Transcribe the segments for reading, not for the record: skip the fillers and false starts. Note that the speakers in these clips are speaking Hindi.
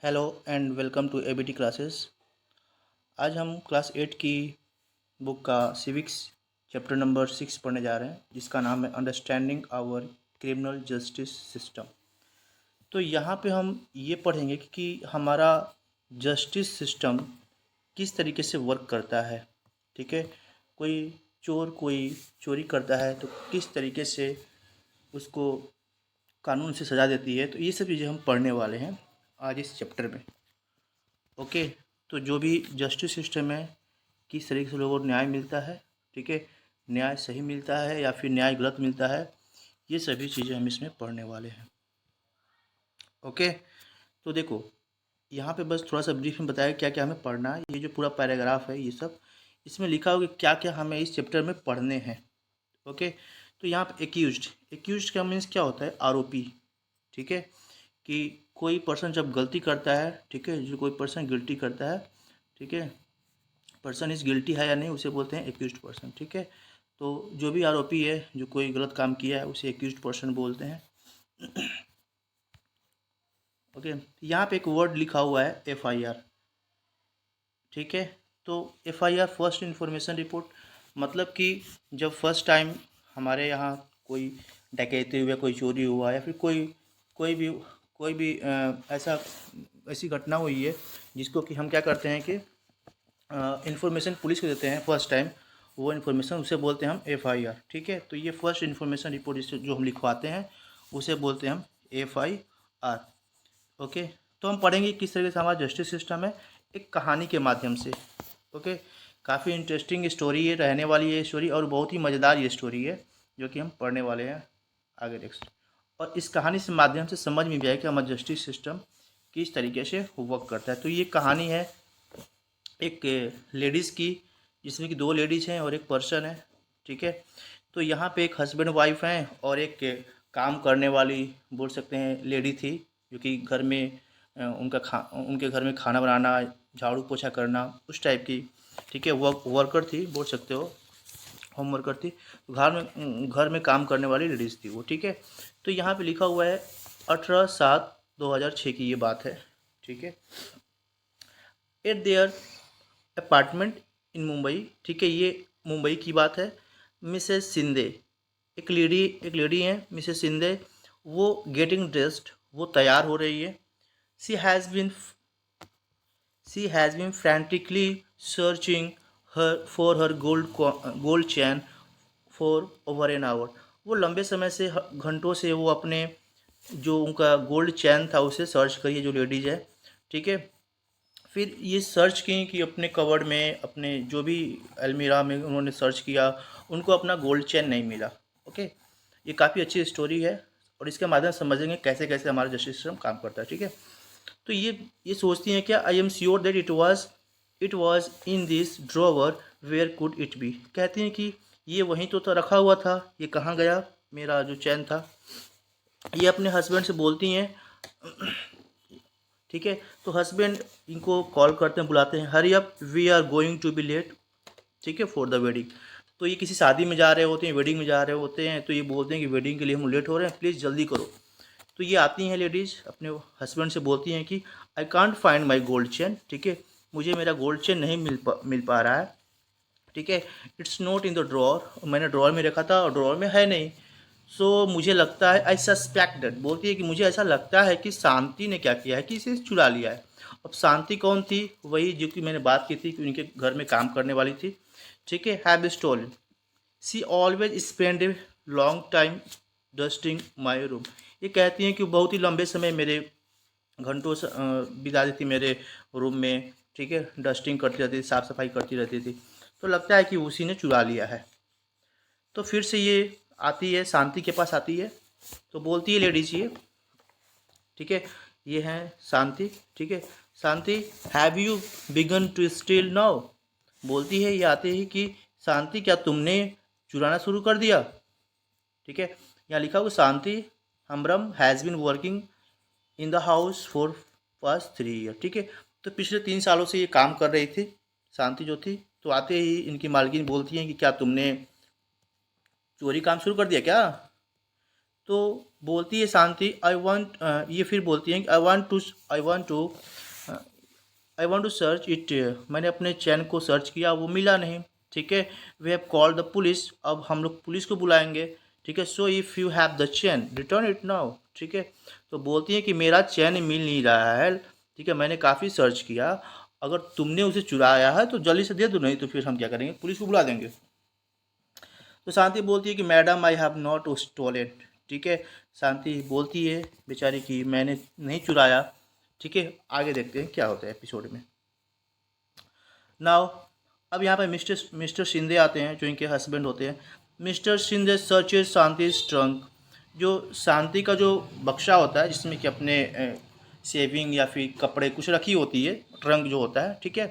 Hello and welcome to ABT classes. आज हम क्लास 8 की बुक का सिविक्स चैप्टर नंबर 6 पढ़ने जा रहे हैं, जिसका नाम है understanding our criminal justice system. तो यहाँ पे हम ये पढ़ेंगे कि हमारा जस्टिस सिस्टम किस तरीके से वर्क करता है। ठीक है, कोई चोरी करता है तो किस तरीके से उसको कानून से सज़ा देती है। तो ये सब चीज़ें हम पढ़ने वाले हैं आज इस चैप्टर में। ओके, तो जो भी जस्टिस सिस्टम है, किस तरीके से लोगों को न्याय मिलता है, ठीक है, न्याय सही मिलता है या फिर न्याय गलत मिलता है, ये सभी चीज़ें हम इसमें पढ़ने वाले हैं। ओके, तो देखो यहाँ पे बस थोड़ा सा ब्रीफ में बताया क्या क्या हमें पढ़ना है। ये जो पूरा पैराग्राफ है, ये सब इसमें लिखा होगा क्या क्या हमें इस चैप्टर में पढ़ने हैं। ओके, तो यहाँ पे एक्यूज्ड का मीन्स क्या होता है? आरोपी। ठीक है, कि कोई पर्सन जब गलती करता है, ठीक है, जो कोई पर्सन गिल्टी करता है, ठीक है, पर्सन इज गिल्टी है या नहीं, उसे बोलते हैं एक्यूज्ड पर्सन। ठीक है, तो जो भी आरोपी है जो कोई गलत काम किया है उसे एक्यूज्ड पर्सन बोलते हैं। ओके, यहाँ पे एक वर्ड लिखा हुआ है एफआईआर। ठीक है, तो एफआईआर फर्स्ट इंफॉर्मेशन रिपोर्ट, मतलब कि जब फर्स्ट टाइम हमारे यहाँ कोई डकैती हुआ, कोई चोरी हुआ या फिर कोई भी ऐसी घटना हुई है जिसको कि हम क्या करते हैं कि इन्फॉर्मेशन पुलिस को देते हैं फर्स्ट टाइम, वो इन्फॉर्मेशन उसे बोलते हैं हम एफआईआर। ठीक है, तो ये फर्स्ट इन्फॉर्मेशन रिपोर्ट जिसे जो हम लिखवाते हैं उसे बोलते हैं हम एफआईआर। ओके, तो हम पढ़ेंगे किस तरीके से हमारा जस्टिस सिस्टम है एक कहानी के माध्यम से। ओके, काफ़ी इंटरेस्टिंग स्टोरी है, रहने वाली है स्टोरी, और बहुत ही मज़ेदार ये स्टोरी है जो कि हम पढ़ने वाले हैं आगे नेक्स्ट। और इस कहानी से माध्यम से समझ में भी आए कि हमारा जस्टिस सिस्टम किस तरीके से वर्क करता है। तो ये कहानी है एक लेडीज़ की, जिसमें कि दो लेडीज़ हैं और एक पर्सन है। ठीक है, तो यहाँ पे एक हस्बैंड वाइफ हैं और एक काम करने वाली बोल सकते हैं लेडी थी, जो कि घर में उनके घर में खाना बनाना, झाड़ू पोछा करना, उस टाइप की, ठीक है, वर्कर थी बोल सकते हो, होम वर्कर थी। तो घर में काम करने वाली लेडीज़ थी वो। ठीक है, तो यहाँ पे लिखा हुआ है 18/7/2006 की ये बात है। ठीक है, eight there apartment in Mumbai. ठीक है, ये मुंबई की बात है। मिसेस सिंधे, एक लेडी हैं मिसेस सिंधे, वो गेटिंग ड्रेस्ड, वो तैयार हो रही है। She has been she has been frantically searching her gold chain for over an hour. वो लंबे समय से घंटों से वो अपने जो उनका गोल्ड चैन था उसे सर्च करिए जो लेडीज़ है। ठीक है, फिर ये सर्च की कि अपने कवर्ड में, अपने जो भी अलमीरा में उन्होंने सर्च किया, उनको अपना गोल्ड चेन नहीं मिला। ओके, ये काफ़ी अच्छी स्टोरी है और इसके माध्यम से समझेंगे कैसे कैसे हमारा जस्टिस सिस्टम काम करता है। ठीक है, तो ये सोचती हैं क्या, I am sure that it was in this drawer, where could it be. कहती हैं कि ये वहीं तो रखा हुआ था, ये कहाँ गया मेरा जो चैन था। ये अपने हस्बैंड से बोलती हैं। ठीक है, तो हस्बैंड इनको कॉल करते हैं, बुलाते हैं, hurry up we are going to be late, ठीक है, फॉर द वेडिंग। तो ये किसी शादी में जा रहे होते हैं, वेडिंग में जा रहे होते हैं, तो ये बोलते हैं कि वेडिंग के लिए हम लेट हो रहे हैं, प्लीज़ जल्दी करो। तो ये आती हैं लेडीज़, अपने हस्बैंड से बोलती हैं कि I can't find my gold chain. ठीक है, मुझे मेरा गोल्ड चेन नहीं मिल पा रहा है। ठीक है, it's not in the drawer, मैंने ड्रॉर में रखा था और ड्रॉर में है नहीं। सो मुझे लगता है, आई सस्पेक्ट दैट, बोलती है कि मुझे ऐसा लगता है कि शांति ने क्या किया है कि इसे चुरा लिया है। अब शांति कौन थी? वही जो कि मैंने बात की थी कि उनके घर में काम करने वाली थी। ठीक है, have stolen, she always spend a long time dusting my room. ये कहती हैं कि बहुत ही लंबे समय मेरे घंटों से बिता देती मेरे रूम में। ठीक है, डस्टिंग करती रहती थी, साफ़ सफाई करती रहती थी, तो लगता है कि उसी ने चुरा लिया है। तो फिर से ये आती है, शांति के पास आती है, तो बोलती है लेडीज ये, ठीक है, ये हैं शांति। ठीक है, Shanti, have you began to steal now. बोलती है ये आते ही कि शांति, क्या तुमने चुराना शुरू कर दिया। ठीक है, यहाँ लिखा हुआ शांति हमरम has been working in the house for past 3 year. ठीक है, तो पिछले 3 सालों से ये काम कर रही थी शांति जो थी। तो आते ही इनकी मालकिन बोलती हैं कि क्या तुमने चोरी काम शुरू कर दिया क्या। तो बोलती है शांति आई वांट, ये फिर बोलती है कि I want to search it. मैंने अपने चैन को सर्च किया, वो मिला नहीं। ठीक है, we have called the police, अब हम लोग पुलिस को बुलाएंगे। ठीक है, so if you have the chain return it now. ठीक है, तो बोलती है कि मेरा चैन मिल नहीं रहा है। ठीक है, मैंने काफ़ी सर्च किया, अगर तुमने उसे चुराया है तो जल्दी से दे दो, नहीं तो फिर हम क्या करेंगे, पुलिस को बुला देंगे। तो शांति बोलती है कि madam I have not stolen. ठीक है, शांति बोलती है बेचारी कि मैंने नहीं चुराया। ठीक है, आगे देखते हैं क्या होता है एपिसोड में। नाउ अब यहाँ पे मिस्टर शिंदे आते हैं, जो इनके हस्बैंड होते हैं। मिस्टर शिंदे सर्चेज शांति ट्रंक, जो शांति का जो बक्सा होता है जिसमें कि अपने सेविंग या फिर कपड़े कुछ रखी होती है, ट्रंक जो होता है। ठीक है,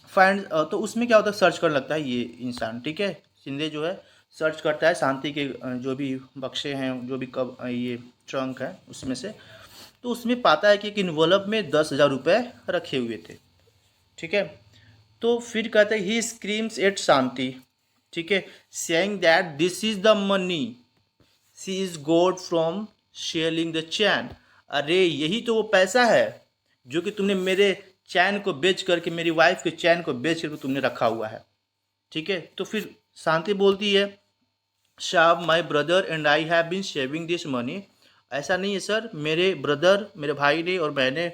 फाइंड, तो उसमें क्या होता है, सर्च करने लगता है ये इंसान। ठीक है, शिंदे जो है सर्च करता है शांति के जो भी बक्से हैं, जो भी कब ये ट्रंक है उसमें से, तो उसमें पाता है कि एक इन्वॉल्व में 10,000 रुपये रखे हुए थे। ठीक है, तो फिर कहते हैं ही स्क्रीम्स एट शांति। ठीक है, saying that this is the money she is गोड फ्रॉम शेयरिंग द चैन। अरे यही तो वो पैसा है जो कि तुमने मेरे चैन को बेच करके, मेरी वाइफ के चैन को बेच करके तुमने रखा हुआ है। ठीक है, तो फिर शांति बोलती है शाह my brother and I have been saving this money. ऐसा नहीं है सर, मेरे ब्रदर, मेरे भाई ने और मैंने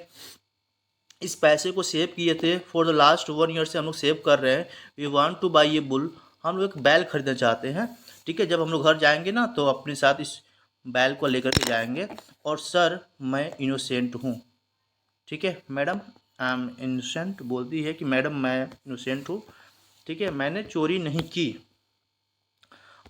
इस पैसे को सेव किए थे फॉर द लास्ट 1 ईयर से हम लोग सेव कर रहे हैं। We want to buy a bull, हम लोग एक बैल खरीदना चाहते हैं। ठीक है, जब हम लोग घर जाएंगे ना तो अपने साथ इस बैल को लेकर के जाएंगे। और सर मैं इनोसेंट हूँ। ठीक है मैडम, आई एम इनोसेंट, बोलती है कि मैडम मैं इनोसेंट हूँ। ठीक है, मैंने चोरी नहीं की।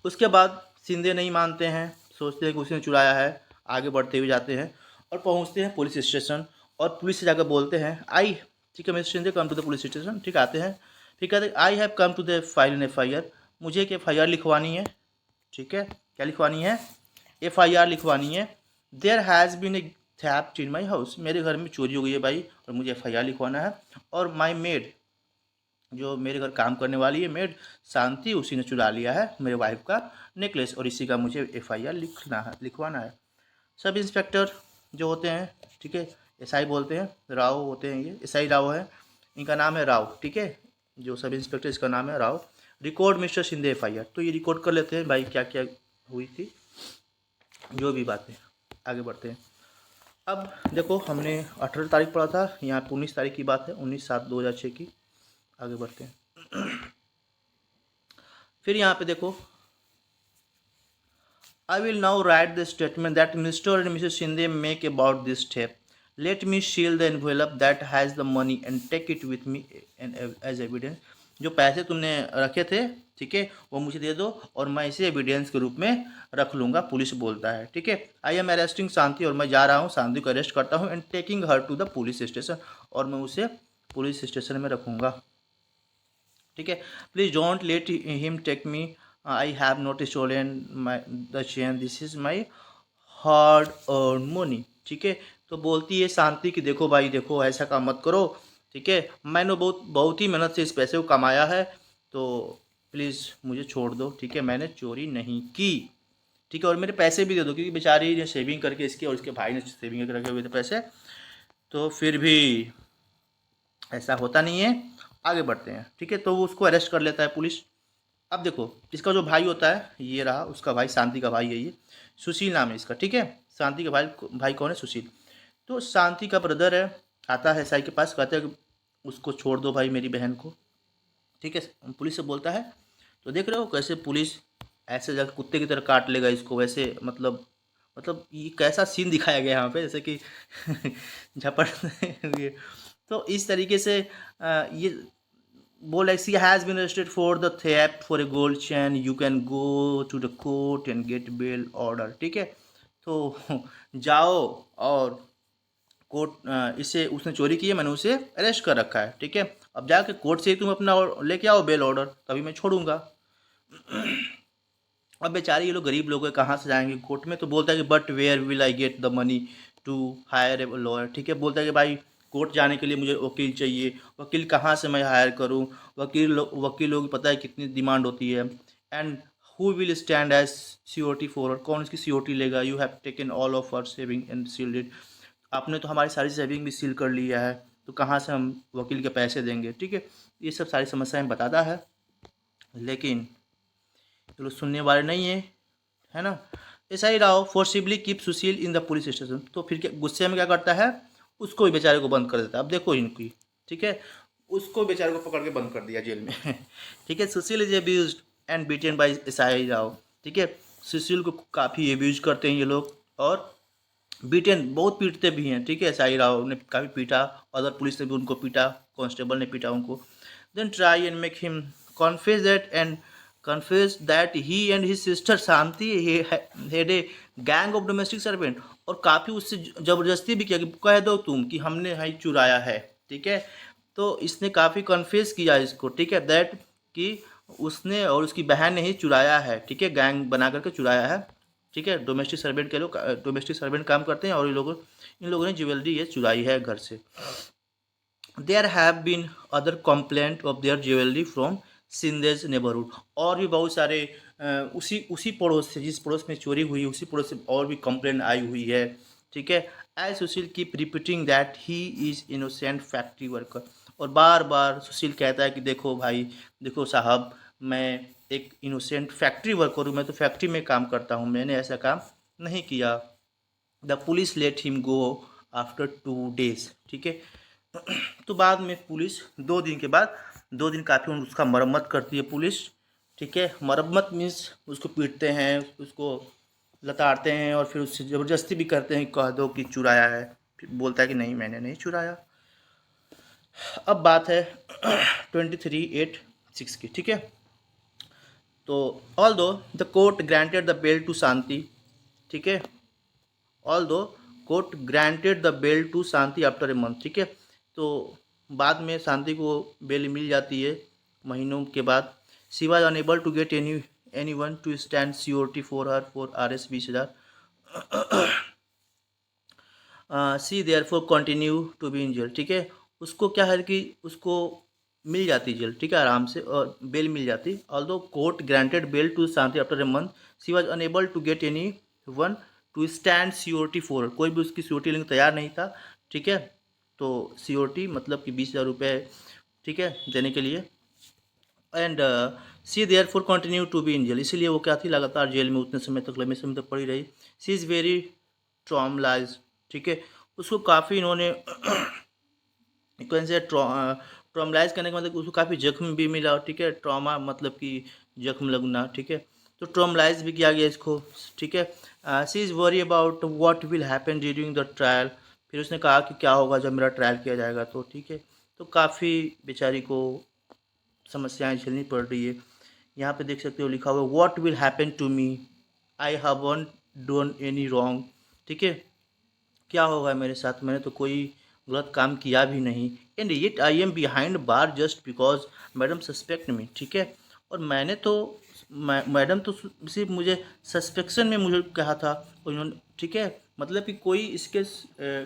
उसके बाद शिंदे नहीं मानते हैं, सोचते हैं कि उसने चुराया है। आगे बढ़ते हुए जाते हैं और पहुंचते हैं पुलिस स्टेशन, और पुलिस से जाकर बोलते हैं आई, ठीक है mister Shinde come to the police station. ठीक आते हैं, फिर कहते हैं I have come to the file an FIR, मुझे एक FIR लिखवानी है। ठीक है, क्या लिखवानी है, FIR लिखवानी है। There has been a theft in my house, मेरे घर में चोरी हो गई है भाई और मुझे FIR लिखवाना है। और माई मेड, जो मेरे घर काम करने वाली है मेड शांति, उसी ने चुरा लिया है मेरे वाइफ का नेकलेस और इसी का मुझे FIR लिखवाना है। सब इंस्पेक्टर जो होते हैं, ठीक है, SI बोलते हैं, राव होते हैं, ये SI राव है, इनका नाम है राव। ठीक है, जो सब इंस्पेक्टर इसका नाम है Rao. Record mister Shinde FIR, तो ये रिकॉर्ड कर लेते हैं भाई क्या क्या हुई थी, जो भी बातें। आगे बढ़ते हैं। अब देखो हमने 18 तारीख पढ़ा था, यहाँ पे 19 तारीख की बात है, 19/7/2006 की। आगे बढ़ते हैं। फिर यहाँ पे देखो, I will now write the statement that Mr. and Mrs. Shinde make about this step. Let me seal the envelope that has the money and take it with me as evidence. जो पैसे तुमने रखे थे, ठीक है, वो मुझे दे दो और मैं इसे एविडेंस के रूप में रख लूँगा, पुलिस बोलता है। ठीक है, आई एम अरेस्टिंग शांति, और मैं जा रहा हूँ शांति को अरेस्ट करता हूँ, and taking her to the police station, और मैं उसे पुलिस स्टेशन में रखूँगा। ठीक है, please don't let him take me, I have not stolen my the chain, this is my hard earn money. ठीक है, तो बोलती है शांति कि देखो भाई देखो, ऐसा काम मत करो। ठीक है, मैंने बहुत बहुत ही मेहनत से इस पैसे को कमाया है, तो प्लीज़ मुझे छोड़ दो। ठीक है, मैंने चोरी नहीं की। ठीक है, और मेरे पैसे भी दे दो, क्योंकि बेचारी ने सेविंग करके इसके और इसके भाई ने सेविंग करके रखे हुए थे पैसे, तो फिर भी ऐसा होता नहीं है। आगे बढ़ते हैं। ठीक है, तो वो उसको अरेस्ट कर लेता है पुलिस। अब देखो, इसका जो भाई होता है, ये रहा उसका भाई, शांति का भाई है ये, सुशील नाम है इसका। ठीक है, शांति का भाई कौन है, सुशील। तो शांति का ब्रदर है, आता है SI के पास, कहता है कि उसको छोड़ दो भाई मेरी बहन को। ठीक है, पुलिस से बोलता है, तो देख रहे हो कैसे पुलिस ऐसे जगह कुत्ते की तरह काट लेगा इसको, वैसे मतलब ये कैसा सीन दिखाया गया यहाँ पे, जैसे कि झपट ये। तो इस तरीके से ये बोल, she has been arrested for the theft for a gold chain, you can go to the court and get bail order. ठीक है, तो जाओ और कोर्ट, इसे उसने चोरी की है, मैंने उसे अरेस्ट कर रखा है। ठीक है, अब जाके कोर्ट से ही तुम अपना लेके आओ बेल ऑर्डर, तभी मैं छोड़ूंगा। अब बेचारे ये लोग गरीब लोग हैं, कहाँ से जाएंगे कोर्ट में, तो बोलता है कि but where will I get the money to hire a lawyer. ठीक है, बोलता है कि भाई कोर्ट जाने के लिए मुझे वकील चाहिए, वकील कहाँ से मैं हायर करूँ, वकील लोग की पता है कितनी डिमांड होती है, and who will stand as COT for, कौन इसकी COT लेगा, you have taken all of our saving and sealed it, आपने तो हमारी सारी सेविंग भी सील कर लिया है, तो कहाँ से हम वकील के पैसे देंगे, ठीक है। ये सब सारी समस्याएं बताता है, लेकिन ये लोग सुनने वाले नहीं है ना। ऐसा ही रहा, forcibly keep Sushil in the police station, तो फिर क्या गुस्से में क्या करता है, उसको भी बेचारे को बंद कर देता है। अब देखो इनकी, ठीक है, उसको बेचारे को पकड़ के बंद कर दिया जेल में ठीक है। Sushil is abuse and beaten by SI Rao, ठीक है। सुशील को काफ़ी एब्यूज करते हैं ये लोग, और बीटेन बहुत पीटते भी हैं, ठीक है। SI राव ने काफ़ी पीटा, अदर पुलिस ने भी उनको पीटा, कांस्टेबल ने पीटा उनको। Then try and make him confess that he and his sister Shanti had a gang of domestic servant, और काफ़ी उससे ज़बरदस्ती भी किया कि कह दो तुम कि हमने ही चुराया है, ठीक है। तो इसने काफ़ी कन्फेस किया इसको, ठीक है, दैट कि उसने और उसकी बहन ने ही चुराया है, ठीक है, गैंग बना करके चुराया है, ठीक है। डोमेस्टिक सर्वेंट के लोग डोमेस्टिक सर्वेंट काम करते हैं, और इन लोगों ने ज्वेलरी ये चुराई है घर से। There have been other complaint of their jewellery from Sindhe's neighbourhood, और भी बहुत सारे उसी पड़ोस से, जिस पड़ोस में चोरी हुई उसी पड़ोस से और भी कंप्लेंट आई हुई है, ठीक है। As Sushil keep repeating that he is innocent factory worker, और बार बार सुशील कहता है कि देखो भाई, देखो साहब, मैं एक इनोसेंट फैक्ट्री वर्कर हूँ, मैं तो फैक्ट्री में काम करता हूँ, मैंने ऐसा काम नहीं किया। The police let him go after 2 days, ठीक है। तो बाद में पुलिस 2 दिन के बाद, 2 दिन काफ़ी उसका मरम्मत करती है पुलिस, ठीक है। मरम्मत मीन्स उसको पीटते हैं, उसको लताड़ते हैं, और फिर उससे ज़बरदस्ती भी करते हैं, कह दो कि चुराया है, फिर बोलता है कि नहीं मैंने नहीं चुराया। अब बात है 23(8)(6) की, ठीक है। तो although the court granted the bail to Shanti, ठीक है, although court granted the bail to Shanti after a month, ठीक है। तो बाद में शांति को बेल मिल जाती है महीनों के बाद। She was unable to get anyone to stand COT for her for RS 20,000। She therefore continue to be in jail, ठीक है। उसको क्या है कि उसको मिल जाती जेल, ठीक है, आराम से, और बेल मिल जाती। Although court granted bail to Shanti after a month, she was unable to get anyone to stand COT for, कोई भी उसकी COT लेने तैयार नहीं था, ठीक है। तो COT मतलब कि 20,000 रुपये, ठीक है, देने के लिए। And she therefore continue to be in jail, इसीलिए वो क्या थी, लगातार जेल में उतने समय तक, लंबे समय तक पड़ी रही। सी इज़ वेरी ट्रॉमलाइज, ठीक है। उसको काफ़ी इन्होंने से ट्रॉमलाइज करने का मतलब उसको काफ़ी जख्म भी मिला, ठीक है। ट्रॉमा मतलब कि जख्म लगना, ठीक है। तो ट्रॉमलाइज भी किया गया इसको, ठीक है। She is worry about what will happen during the trial, फिर उसने कहा कि क्या होगा जब मेरा ट्रायल किया जाएगा, तो ठीक है। तो काफ़ी बेचारी को समस्याएं झेलनी पड़ रही है। यहाँ पे देख सकते हो लिखा हुआ है what will happen to me, I haven't done any wrong, ठीक है, क्या होगा मेरे साथ, मैंने तो कोई गलत काम किया भी नहीं। And yet I am behind bar just because madam suspect me, ठीक है। और मैंने तो मैडम तो सिर्फ मुझे सस्पेक्शन में मुझे कहा था, और इन्होंने, ठीक है, मतलब कि कोई इसके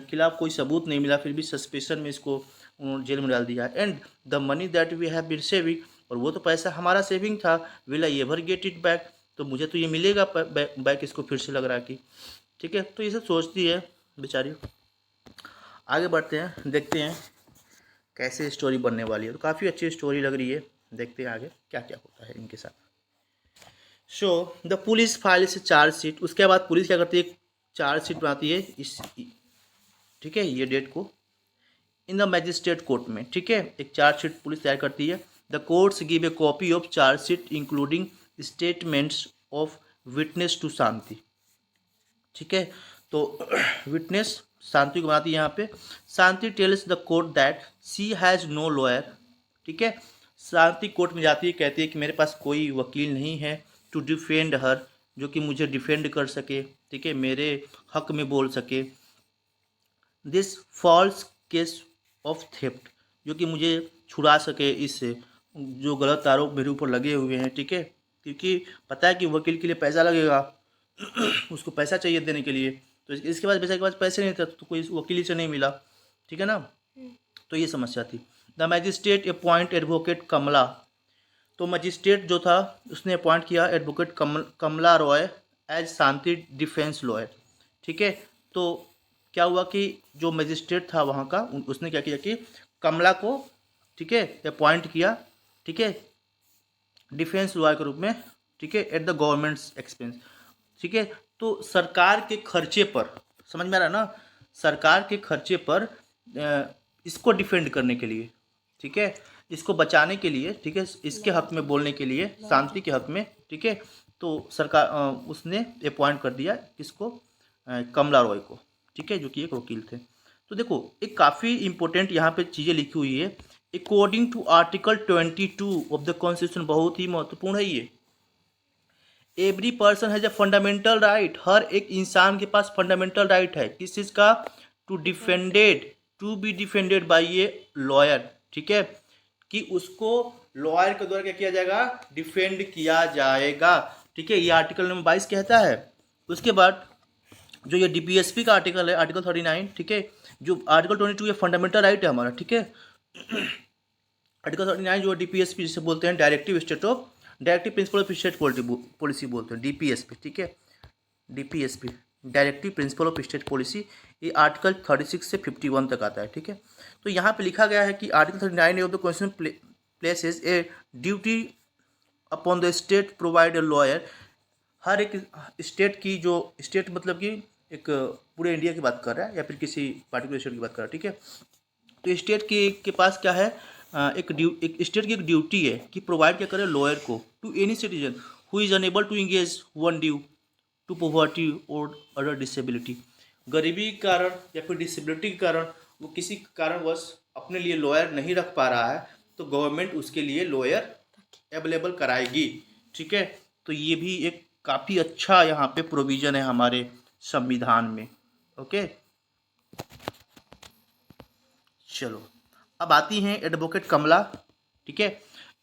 खिलाफ कोई सबूत नहीं मिला, फिर भी सस्पेशन में इसको उन्होंने जेल में डाल दिया। And the money that we have been saving, और वो तो पैसा हमारा सेविंग था, will I ever get it back, तो मुझे तो ये मिलेगा बैक, इसको फिर से लग रहा है कि, ठीक है। तो ये सब सोचती है बेचारी। आगे बढ़ते हैं, देखते हैं कैसे स्टोरी बनने वाली है। तो काफ़ी अच्छी स्टोरी लग रही है, देखते हैं आगे क्या क्या होता है इनके साथ। सो द पुलिस फाइल से चार्जशीट, उसके बाद पुलिस क्या करती है, चार्जशीट बनाती है इस, ठीक है, ये डेट को इन द मैजिस्ट्रेट कोर्ट में, ठीक है। एक चार्जशीट पुलिस तैयार करती है। The courts give a copy of chargesheet including statements of witness to Shanti, ठीक है। तो विटनेस शांति को बनाती है यहाँ पे। Shanti tells the court that she has no lawyer, ठीक है। शांति कोर्ट में जाती है, कहती है कि मेरे पास कोई वकील नहीं है टू डिफेंड हर, जो कि मुझे डिफेंड कर सके, ठीक है, मेरे हक में बोल सके। This false case of theft, जो कि मुझे छुड़ा सके इससे, जो गलत आरोप मेरे ऊपर लगे हुए हैं, ठीक है। क्योंकि पता है कि वकील के लिए पैसा लगेगा उसको पैसा चाहिए देने के लिए, तो इसके पास बेचारे के पास पैसे नहीं थे, तो कोई वकील से नहीं मिला, ठीक है ना। तो ये समस्या थी। द मैजिस्ट्रेट अपॉइंट एडवोकेट कमला तो मजिस्ट्रेट जो था उसने अपॉइंट किया एडवोकेट कमला रॉय एज शांति डिफेंस लॉयर। ठीक है, तो क्या हुआ कि जो मजिस्ट्रेट था वहाँ का उसने क्या किया कि कमला को, ठीक है, अपॉइंट किया, ठीक है, डिफेंस लॉयर के रूप में, ठीक है, एट द गवर्नमेंट्स एक्सपेंस। ठीक है, तो सरकार के खर्चे पर, समझ में आ रहा है ना, सरकार के खर्चे पर इसको डिफेंड करने के लिए, ठीक है, इसको बचाने के लिए, ठीक है, इसके हक में बोलने के लिए, शांति के हक में, ठीक है, तो सरकार उसने अपॉइंट कर दिया किसको, कमला रॉय को, ठीक है, जो कि एक वकील थे। तो देखो एक काफ़ी इंपॉर्टेंट यहाँ पे चीज़ें लिखी हुई है, according to article 22 of the constitution, बहुत ही महत्वपूर्ण है ये। Every person has a fundamental right, हर एक इंसान के पास फंडामेंटल राइट है किस चीज़ का, to be defended by a lawyer, ठीक है, कि उसको लॉयर के द्वारा क्या किया जाएगा, डिफेंड किया जाएगा, ठीक है, ये आर्टिकल नंबर 22 कहता है। उसके बाद जो ये डीपीएसपी का आर्टिकल है, आर्टिकल 39, ठीक है, जो आर्टिकल 22 ये फंडामेंटल राइट है हमारा, ठीक है। आर्टिकल 39 जो डीपीएसपी जिसे बोलते हैं, directive principle of state policy बोलते हैं, डीपीएसपी, ठीक है, DPSP directive principle of state policy, ये आर्टिकल 36 से 51 तक आता है, ठीक है। तो यहाँ पे लिखा गया है कि article 39 of the constitution places a duty upon the state provide a lawyer, हर एक स्टेट की, जो स्टेट मतलब कि एक पूरे इंडिया की बात कर रहा है या फिर किसी पार्टिकुलर स्टेट की बात कर रहा है, ठीक है। तो स्टेट के पास क्या है, एक स्टेट की एक ड्यूटी है कि प्रोवाइड क्या करे लॉयर को to any citizen who is unable to engage one due to poverty और अदर डिसेबिलिटी, गरीबी के कारण या फिर डिसेबिलिटी के कारण वो किसी कारणवश अपने लिए लॉयर नहीं रख पा रहा है, तो गवर्नमेंट उसके लिए लॉयर अवेलेबल कराएगी, ठीक है। तो ये भी एक काफ़ी अच्छा यहाँ पे प्रोविज़न है हमारे संविधान में, ओके। चलो अब आती हैं एडवोकेट कमला, ठीक है,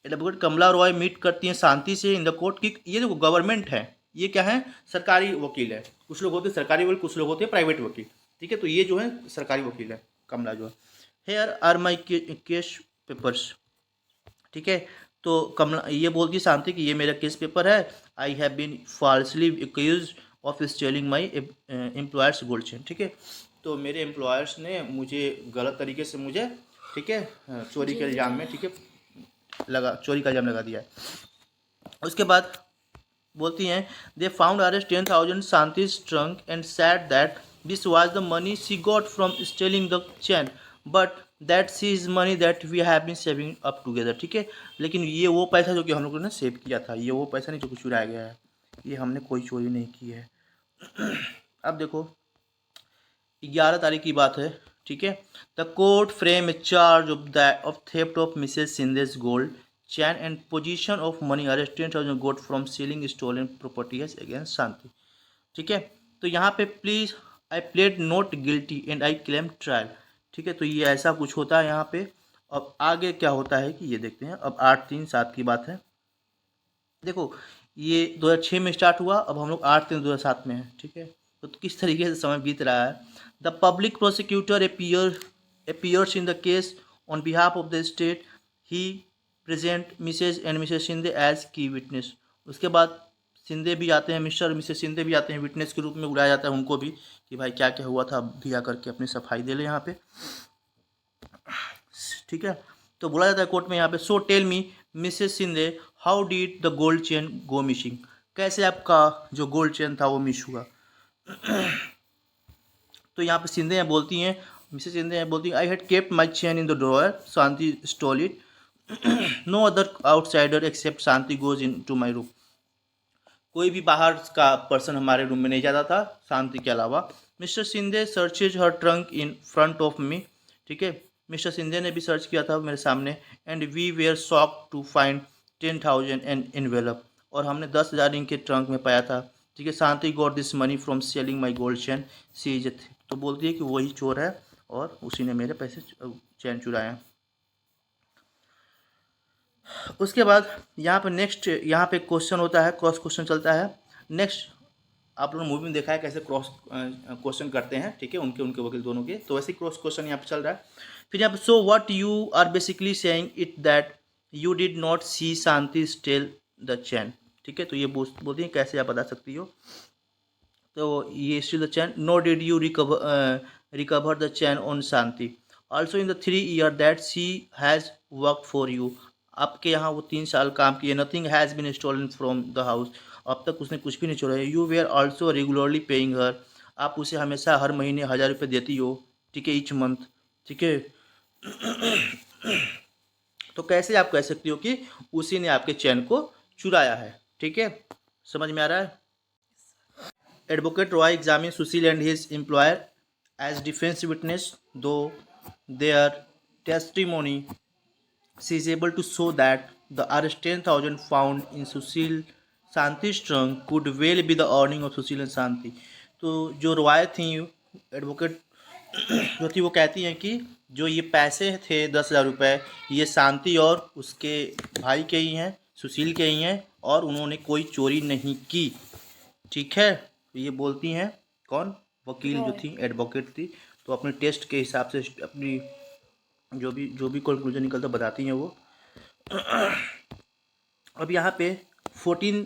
एडवोकेट कमला रॉय मीट करती हैं शांति से इन द कोर्ट की, ये देखो गवर्नमेंट है, ये क्या है, सरकारी वकील है, कुछ लोग होते हैं सरकारी वकील, कुछ लोग होते हैं प्राइवेट वकील, ठीक है, तो ये जो है सरकारी वकील है कमला जो है। Here are my case papers, ठीक है, तो कमला ये बोलती है शांति कि ये मेरा केस पेपर है, I have been falsely accuse of stealing my employer's gold chain, ठीक है, तो मेरे एम्प्लॉयर्स ने मुझे गलत तरीके से मुझे, ठीक है, चोरी के इल्ज़ाम में, ठीक है, चोरी का इल्ज़ाम लगा दिया है। उसके बाद बोलती हैं they found arrest 10,000 शांति's trunk and said that this was the money she got from stealing the chain but that she is money that we have been saving up together, ठीक है, लेकिन ये वो पैसा जो कि हम लोगों ने सेव किया था, ये वो पैसा नहीं जो कुछ चुराया गया है, ये हमने कोई चोरी नहीं की है। अब देखो 11 तारीख की बात है, ठीक है, the court frame a charge of theft of Mrs Sindhe's gold chain and position of money arrest 10,000 got from selling stolen property against Shanti, ठीक है। तो यहाँ पे please I pled not guilty and I claim trial, ठीक है, तो ये ऐसा कुछ होता है यहाँ पे। अब आगे क्या होता है कि ये देखते हैं, अब 8/3/7 की बात है। देखो ये 2006 में स्टार्ट हुआ, अब हम लोग 8/3/2007 में हैं, ठीक है, तो किस तरीके से समय बीत रहा है। The public prosecutor appears in the case on behalf of the state. He present Mrs. and Mrs. Shinde as key witness. उसके बाद शिंदे भी आते हैं, मिस्टर और मिसेस शिंदे भी आते हैं, विटनेस के रूप में बुलाया जाता है उनको भी कि भाई क्या क्या हुआ था, भी आकर के अपनी सफाई दे ले यहाँ पे, ठीक है। तो बुलाया जाता है कोर्ट में यहाँ पे, so tell me Mrs Shinde how did the gold chain go missing, कैसे आपका जो गोल्ड चेन था वो मिस हुआ। तो यहाँ पे शिंदे बोलती हैं, मिसेस शिंदे बोलती हैं I had kept my chain in the drawer, Shanti stole it, no other outsider except Shanti goes into my room, कोई भी बाहर का पर्सन हमारे रूम में नहीं जाता था शांति के अलावा। Mister Shinde searches her trunk in front of me, ठीक है, मिस्टर शिंदे ने भी सर्च किया था मेरे सामने, and we were shock to find 10,000 and envelope, और हमने 10,000 इनके ट्रंक में पाया था, ठीक है। Shanti got this money from selling my gold chain, she is, तो बोलती है कि वही चोर है और उसी ने मेरे पैसे चैन चुराए। उसके बाद यहाँ पे नेक्स्ट, यहाँ पे क्वेश्चन होता है, क्रॉस क्वेश्चन चलता है। नेक्स्ट आप लोगों ने मूवी में देखा है कैसे क्रॉस क्वेश्चन करते हैं, ठीक है, उनके उनके वकील दोनों के, तो वैसे क्रॉस क्वेश्चन यहाँ पे चल रहा है। फिर यहाँ पे so what you are basically saying it that you did not see Shanti steal the chain. ठीक है, तो ये बोलती हैं कैसे आप बता सकती हो। तो ये steal the chain, no did you recover the chain on Shanti also in the 3 year that she has work for you. आपके यहाँ वो 3 साल काम किए, nothing has been stolen from the house, अब तक उसने कुछ भी नहीं चोरा है। You were also regularly paying her, आप उसे हमेशा हर महीने 1000 रुपये देती हो। ठीक है, ईच मंथ। ठीक है, तो कैसे आप कह सकती हो कि उसी ने आपके चैन को चुराया है। ठीक है, समझ में आ रहा है। Advocate Roy examines Sushil and his employer as defense witness. Though their testimony, she is able to show that the Rs 10,000 found in Sushil Shanti's trunk could well be the earning of Sushil and Shanti. तो जो रॉय थी एडवोकेट जो थी वो कहती हैं कि जो ये पैसे थे 10,000 रुपये, ये शांति और उसके भाई के ही हैं, सुशील के ही हैं, और उन्होंने कोई चोरी नहीं की। ठीक है, ये बोलती हैं कौन, वकील जो थी, एडवोकेट थी। तो अपने टेस्ट के हिसाब से अपनी जो भी कंक्लूजन निकलता बताती हैं वो। अब यहाँ पे 14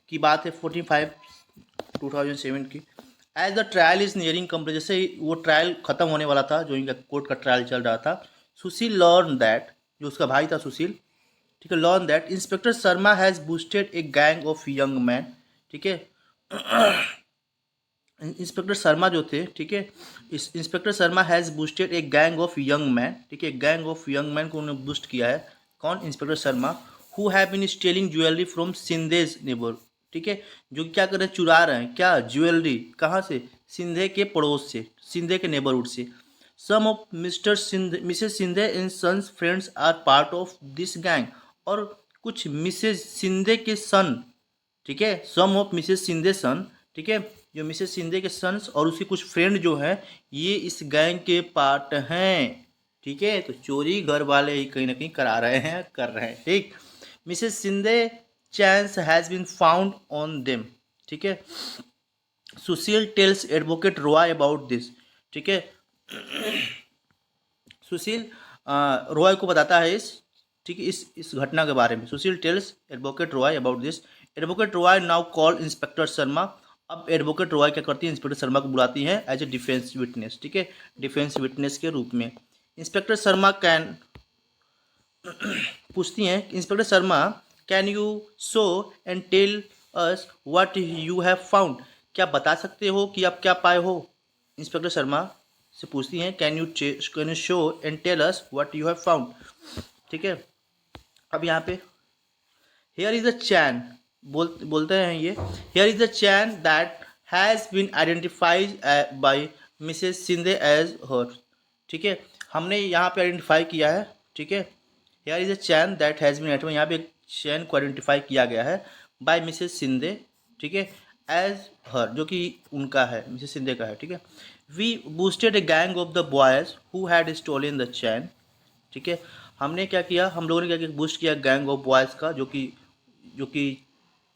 की बात है, 14/5/2007 की। As the trial is nearing complete, जैसे वो ट्रायल ख़त्म होने वाला था, जो इनका कोर्ट का ट्रायल चल रहा था, सुशील लर्न दैट, जो उसका भाई था सुशील, ठीक है, learn that inspector Sharma has boosted a gang of young man. ठीक है, इंस्पेक्टर शर्मा जो थे, ठीक है, इस inspector Sharma has boosted a gang of young man. ठीक है, गैंग ऑफ यंग मैन को उन्होंने बूस्ट किया है। कौन, inspector Sharma. Who have been stealing jewellery from Sindhe's neighbour. ठीक है, जो क्या कर रहे हैं, चुरा रहे हैं क्या, ज्वेलरी, कहाँ से, सिंधे के पड़ोस से, सिंधे के नेबरहुड से। Some of Mr Sindhe Mrs Sindhe and sons friends are part of this gang, और कुछ मिसेज सिंधे के सन, ठीक है, some of Mrs Sindhe son, ठीक है, जो मिसेज सिंधे के सन्स और उसके कुछ फ्रेंड जो हैं, ये इस गैंग के पार्ट हैं। ठीक है, तो चोरी घर वाले ही कहीं ना कहीं करा रहे हैं, कर रहे हैं। ठीक, Mrs Sindhe chains has been found on them. ठीक है, Sushil tells advocate Roy about this. ठीक है, सुशील रॉय को बताता है ठीक है, इस घटना के बारे में। Sushil tells advocate Roy about this. Advocate Roy now call inspector Sharma. अब एडवोकेट रॉय क्या करती है, इंस्पेक्टर शर्मा को बुलाती है एज ए डिफेंस विटनेस। ठीक है, डिफेंस विटनेस के रूप में। इंस्पेक्टर शर्मा कैन पूछती हैं, inspector Sharma can you show and tell us what you have found, क्या बता सकते हो कि आप क्या पाए हो। इंस्पेक्टर शर्मा से पूछती हैं, can you show and tell us what you have found. ठीक है, अब यहाँ पे हियर इज अ चैन, बोलते हैं ये, here is a chain that has been identified by Mrs Sindhe as her. ठीक है, हमने यहाँ पे आइडेंटिफाई किया है। ठीक है, here is a chain that has been identified, यहाँ पे एक चैन को आइडेंटिफाई किया गया है बाय मिसेज सिंधे, ठीक है, एज हर, जो कि उनका है, मिसेज सिंधे का है। ठीक है, we busted a gang of the boys who had stolen the chain. ठीक है, हमने क्या किया, हम लोगों ने क्या किया, बूस्ट किया गैंग ऑफ बॉयज़ का, जो कि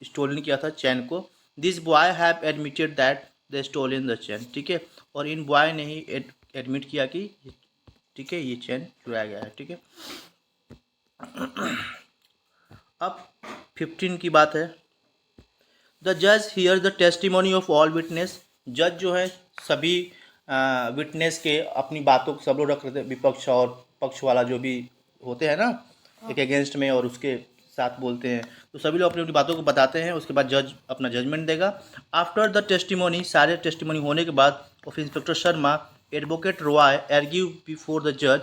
स्टोलन किया था चैन को। This boy have admitted that the stolen the chain. ठीक है, और इन बॉय ने ही एडमिट किया कि, ठीक है, ये चैन चुराया गया है। ठीक है, अब 15 की बात है। द जज here the testimony of all witness. जज जो है सभी विटनेस के अपनी बातों को सब लोग रख रहे थे, विपक्ष और पक्ष वाला जो भी होते हैं ना, एक अगेंस्ट में और उसके साथ बोलते हैं, तो सभी लोग अपनी अपनी बातों को बताते हैं। उसके बाद जज अपना जजमेंट देगा। आफ्टर द टेस्टिमोनी, सारे टेस्टिमोनी होने के बाद, of inspector Sharma, advocate Roy argue before the जज,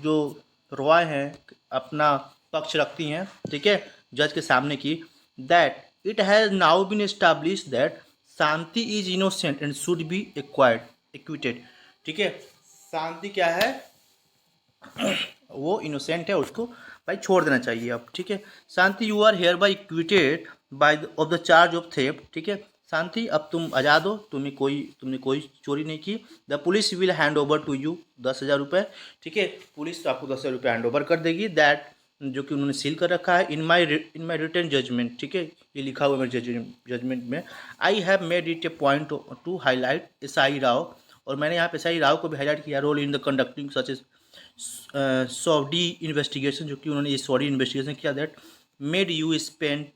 जो रॉय हैं अपना पक्ष रखती हैं, ठीक है, जज के सामने की, that it has now been establish that Shanti is innocent and should be acquitted. ठीक है, शांति क्या है, वो इनोसेंट है, उसको भाई छोड़ देना चाहिए अब। ठीक है, Shanti you are hereby acquitted by of the charge of theft. ठीक है, शांति अब तुम आज़ाद हो, तुमने कोई चोरी नहीं की। The police will hand over to you 10,000 रुपये। ठीक है, पुलिस तो आपको 10,000 रुपये हैंड ओवर कर देगी। दैट, जो कि उन्होंने सील कर रखा है, इन माई रिटन जजमेंट। ठीक है, ये लिखा हुआ है मेरे जजमेंट में। I have made it A point two highlight S I Rao, और मैंने यहाँ पे एस आई राव को भी हाईलाइट किया, role in the conducting such shoddy investigation, जो कि उन्होंने ये सॉडी इन्वेस्टिगेशन किया, that made you spend